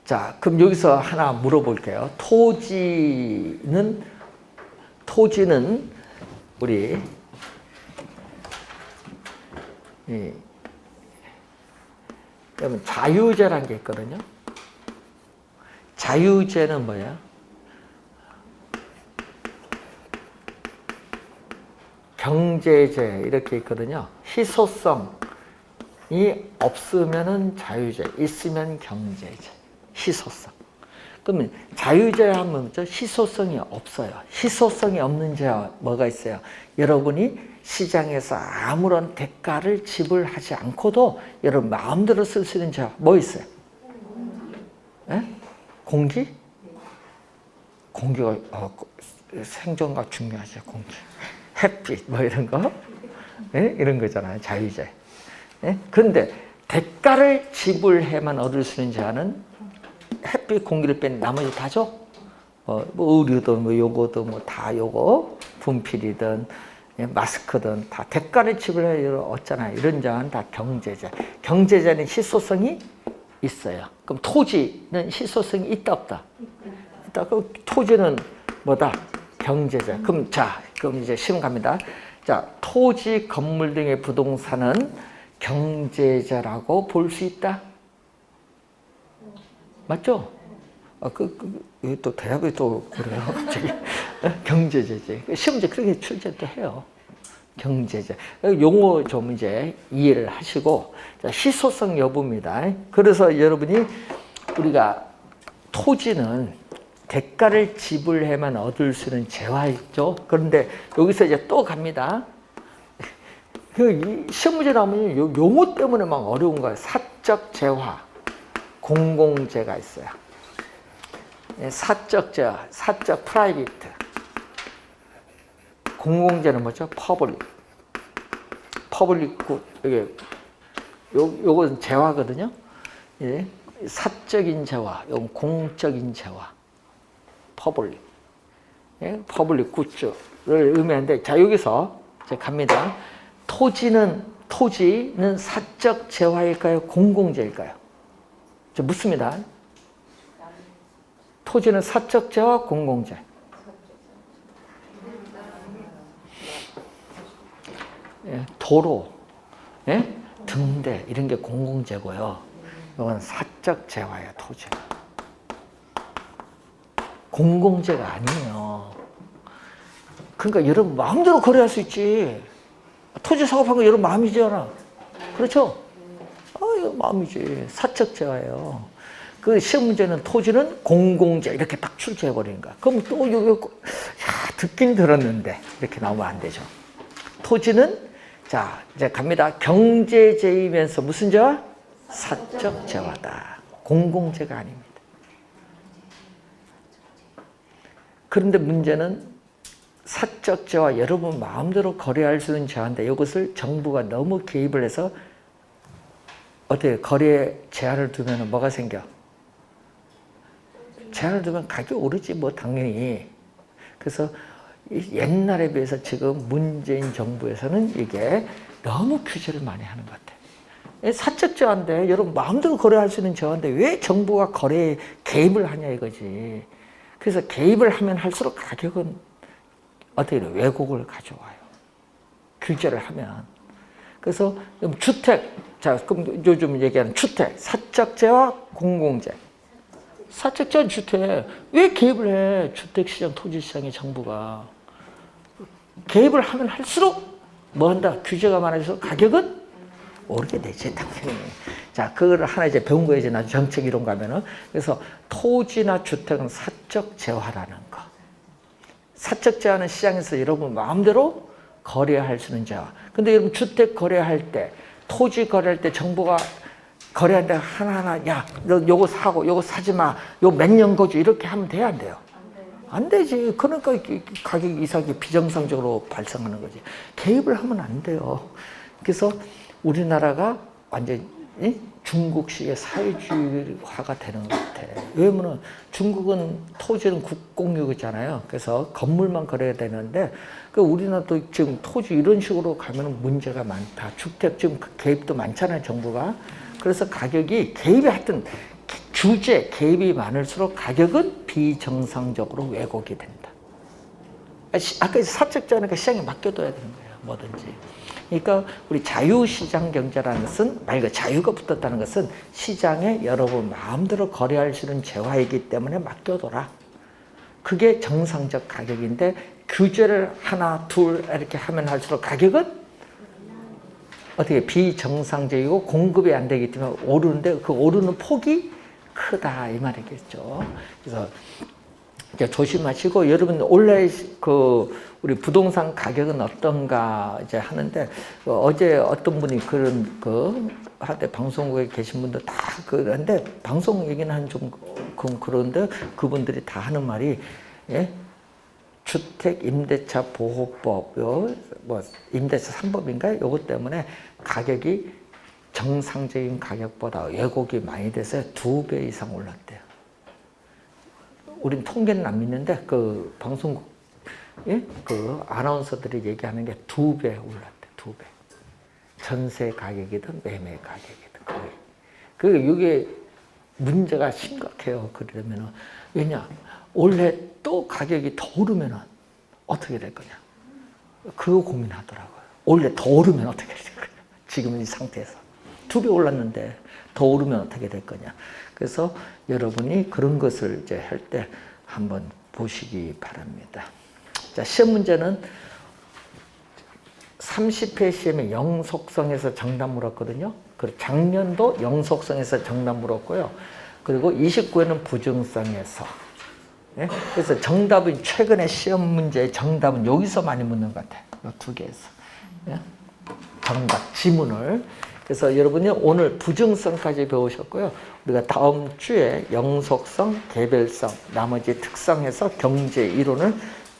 자, 그럼 여기서 하나 물어볼게요. 토지는 우리 여러분 자유재라는 게 있거든요. 자유재는 뭐예요? 경제재 이렇게 있거든요. 희소성이 없으면은 자유재, 있으면 경제재. 희소성. 그러면 자유재 하면 희소성이 없어요. 희소성이 없는 재가 뭐가 있어요? 여러분이 시장에서 아무런 대가를 지불하지 않고도 여러분 마음대로 쓸 수 있는 재가 뭐 있어요? 네? 공기? 공기가 생존과 중요하죠. 공기. 햇빛 뭐 이런 거? 네? 이런 거잖아요. 자유재. 네? 그런데 대가를 지불해만 얻을 수 있는 재는 햇빛 공기를 뺀 나머지 다죠? 뭐 의류든 뭐 요거든 뭐 다 요거 분필이든 마스크든 다 대가를 지불해야 얻잖아요. 이런 자는 다 경제재. 경제재는 희소성이 있어요. 그럼 토지는 희소성이 있다 없다? 있다. 그럼 토지는 뭐다? 경제재. 그럼 이제 시험 갑니다. 자, 토지, 건물 등의 부동산은 경제재라고 볼 수 있다. 맞죠? 또 대학이 또 그래요. 갑자기 경제재지. 시험제 그렇게 출제도 해요. 경제재. 용어 좀 이제 이해를 하시고 자, 희소성 여부입니다. 그래서 여러분이 우리가 토지는 대가를 지불해만 얻을 수 있는 재화 있죠. 그런데 여기서 이제 또 갑니다. 시험 문제 나오면 용어 때문에 막 어려운 거예요. 사적 재화. 공공재가 있어요. 사적 재화, 사적 프라이빗. 공공재는 뭐죠? 퍼블릭. 퍼블릭 굿. 요건 재화거든요. 예. 사적인 재화, 요건 공적인 재화. 퍼블릭. 예. 퍼블릭 굿즈를 의미하는데, 자, 여기서 이제 갑니다. 토지는 사적 재화일까요? 공공재일까요? 저 묻습니다. 토지는 사적재와 공공재. 예, 도로, 예? 등대 이런 게 공공재고요. 이건 사적재화예요. 토지. 공공재가 아니에요. 그러니까 여러분 마음대로 거래할 수 있지. 토지 사업한 거 여러분 마음이잖아. 그렇죠? 이거 마음이지. 사적재화예요. 그 시험 문제는 토지는 공공재 이렇게 딱 출제해 버리는 거야. 그럼 또 이거 듣긴 들었는데 이렇게 나오면 안 되죠. 토지는 자 이제 갑니다. 경제재이면서 무슨 재화? 사적재화다. 공공재가 아닙니다. 그런데 문제는 사적재화 여러분 마음대로 거래할 수 있는 재화인데 이것을 정부가 너무 개입을 해서 어떻게 거래에 제한을 두면 뭐가 생겨? 제한을 두면 가격이 오르지 뭐 당연히. 그래서 옛날에 비해서 지금 문재인 정부에서는 이게 너무 규제를 많이 하는 것 같아요. 사적재화인데 여러분 마음대로 거래할 수 있는 재화인데 왜 정부가 거래에 개입을 하냐 이거지. 그래서 개입을 하면 할수록 가격은 어떻게 돼요? 왜곡을 가져와요. 규제를 하면. 그래서 주택, 자 그럼 요즘 얘기하는 주택, 사적재와 공공재. 사적재와 주택 왜 개입을 해? 주택시장, 토지시장에 정부가. 개입을 하면 할수록 뭐 한다? 규제가 많아져서 가격은 오르게 되지 당연히. 자 그거를 하나 이제 배운 거예요. 이제 나중에 정책 이론 가면은. 그래서 토지나 주택은 사적재화라는 거. 사적재화는 시장에서 여러분 마음대로 거래할 수 있는 재화. 근데 여러분 주택 거래할 때, 토지 거래할 때 정부가 거래할 때 하나하나 야, 너 요거 사고 요거 사지 마. 요 몇 년 거주 이렇게 하면 돼요, 안 돼요? 안 되지. 그러니까 가격 이상이 비정상적으로 발생하는 거지. 개입을 하면 안 돼요. 그래서 우리나라가 완전히 중국식의 사회주의화가 되는 것 같아. 왜냐면 중국은 토지는 국공유잖아요. 그래서 건물만 거래가 되는데 우리나라도 지금 토지 이런 식으로 가면 문제가 많다. 주택 지금 개입도 많잖아요, 정부가. 그래서 가격이 개입이 하여튼 규제, 개입이 많을수록 가격은 비정상적으로 왜곡이 된다. 아까 사적자니까 시장에 맡겨둬야 되는 거예요, 뭐든지. 그러니까 우리 자유시장 경제라는 것은 말 그대로 자유가 붙었다는 것은 시장에 여러분 마음대로 거래할 수 있는 재화이기 때문에 맡겨둬라. 그게 정상적 가격인데 규제를 하나 둘 이렇게 하면 할수록 가격은 어떻게 비정상적이고 공급이 안 되기 때문에 오르는데 그 오르는 폭이 크다 이 말이겠죠. 그래서 이제 조심하시고 여러분 온라인 우리 부동산 가격은 어떤가 이제 하는데 어제 어떤 분이 그런 한때 방송국에 계신 분들 다 그런데 방송 얘기는 한 좀 그런데 그분들이 다 하는 말이 예? 주택 임대차 보호법 뭐 임대차 3법인가요? 요것 때문에 가격이 정상적인 가격보다 왜곡이 많이 돼서 2배 이상 올랐대요. 우린 통계는 안 믿는데 그 방송국 그 아나운서들이 얘기하는 게 2배 올랐대. 2배. 전세 가격이든 매매 가격이든 거의. 이게 문제가 심각해요. 그러면은 왜냐? 올해 또 가격이 더 오르면은 어떻게 될 거냐? 그거 고민하더라고요. 올해 더 오르면 어떻게 될 거냐? 지금 이 상태에서 2배 올랐는데 더 오르면 어떻게 될 거냐? 그래서 여러분이 그런 것을 이제 할 때 한번 보시기 바랍니다. 자, 시험 문제는 30회 시험에 영속성에서 정답 물었거든요. 그리고 작년도 영속성에서 정답 물었고요. 그리고 29회는 부정성에서. 네? 그래서 정답은 최근에 시험 문제의 정답은 여기서 많이 묻는 것 같아요. 이 두 개에서. 네? 정답, 지문을. 그래서 여러분이 오늘 부정성까지 배우셨고요. 우리가 다음 주에 영속성, 개별성, 나머지 특성에서 경제 이론을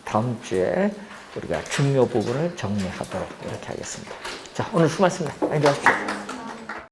다음 주에 우리가 중요 부분을 정리하도록 이렇게 하겠습니다. 자, 오늘 수고하셨습니다. 안녕히 가십시오.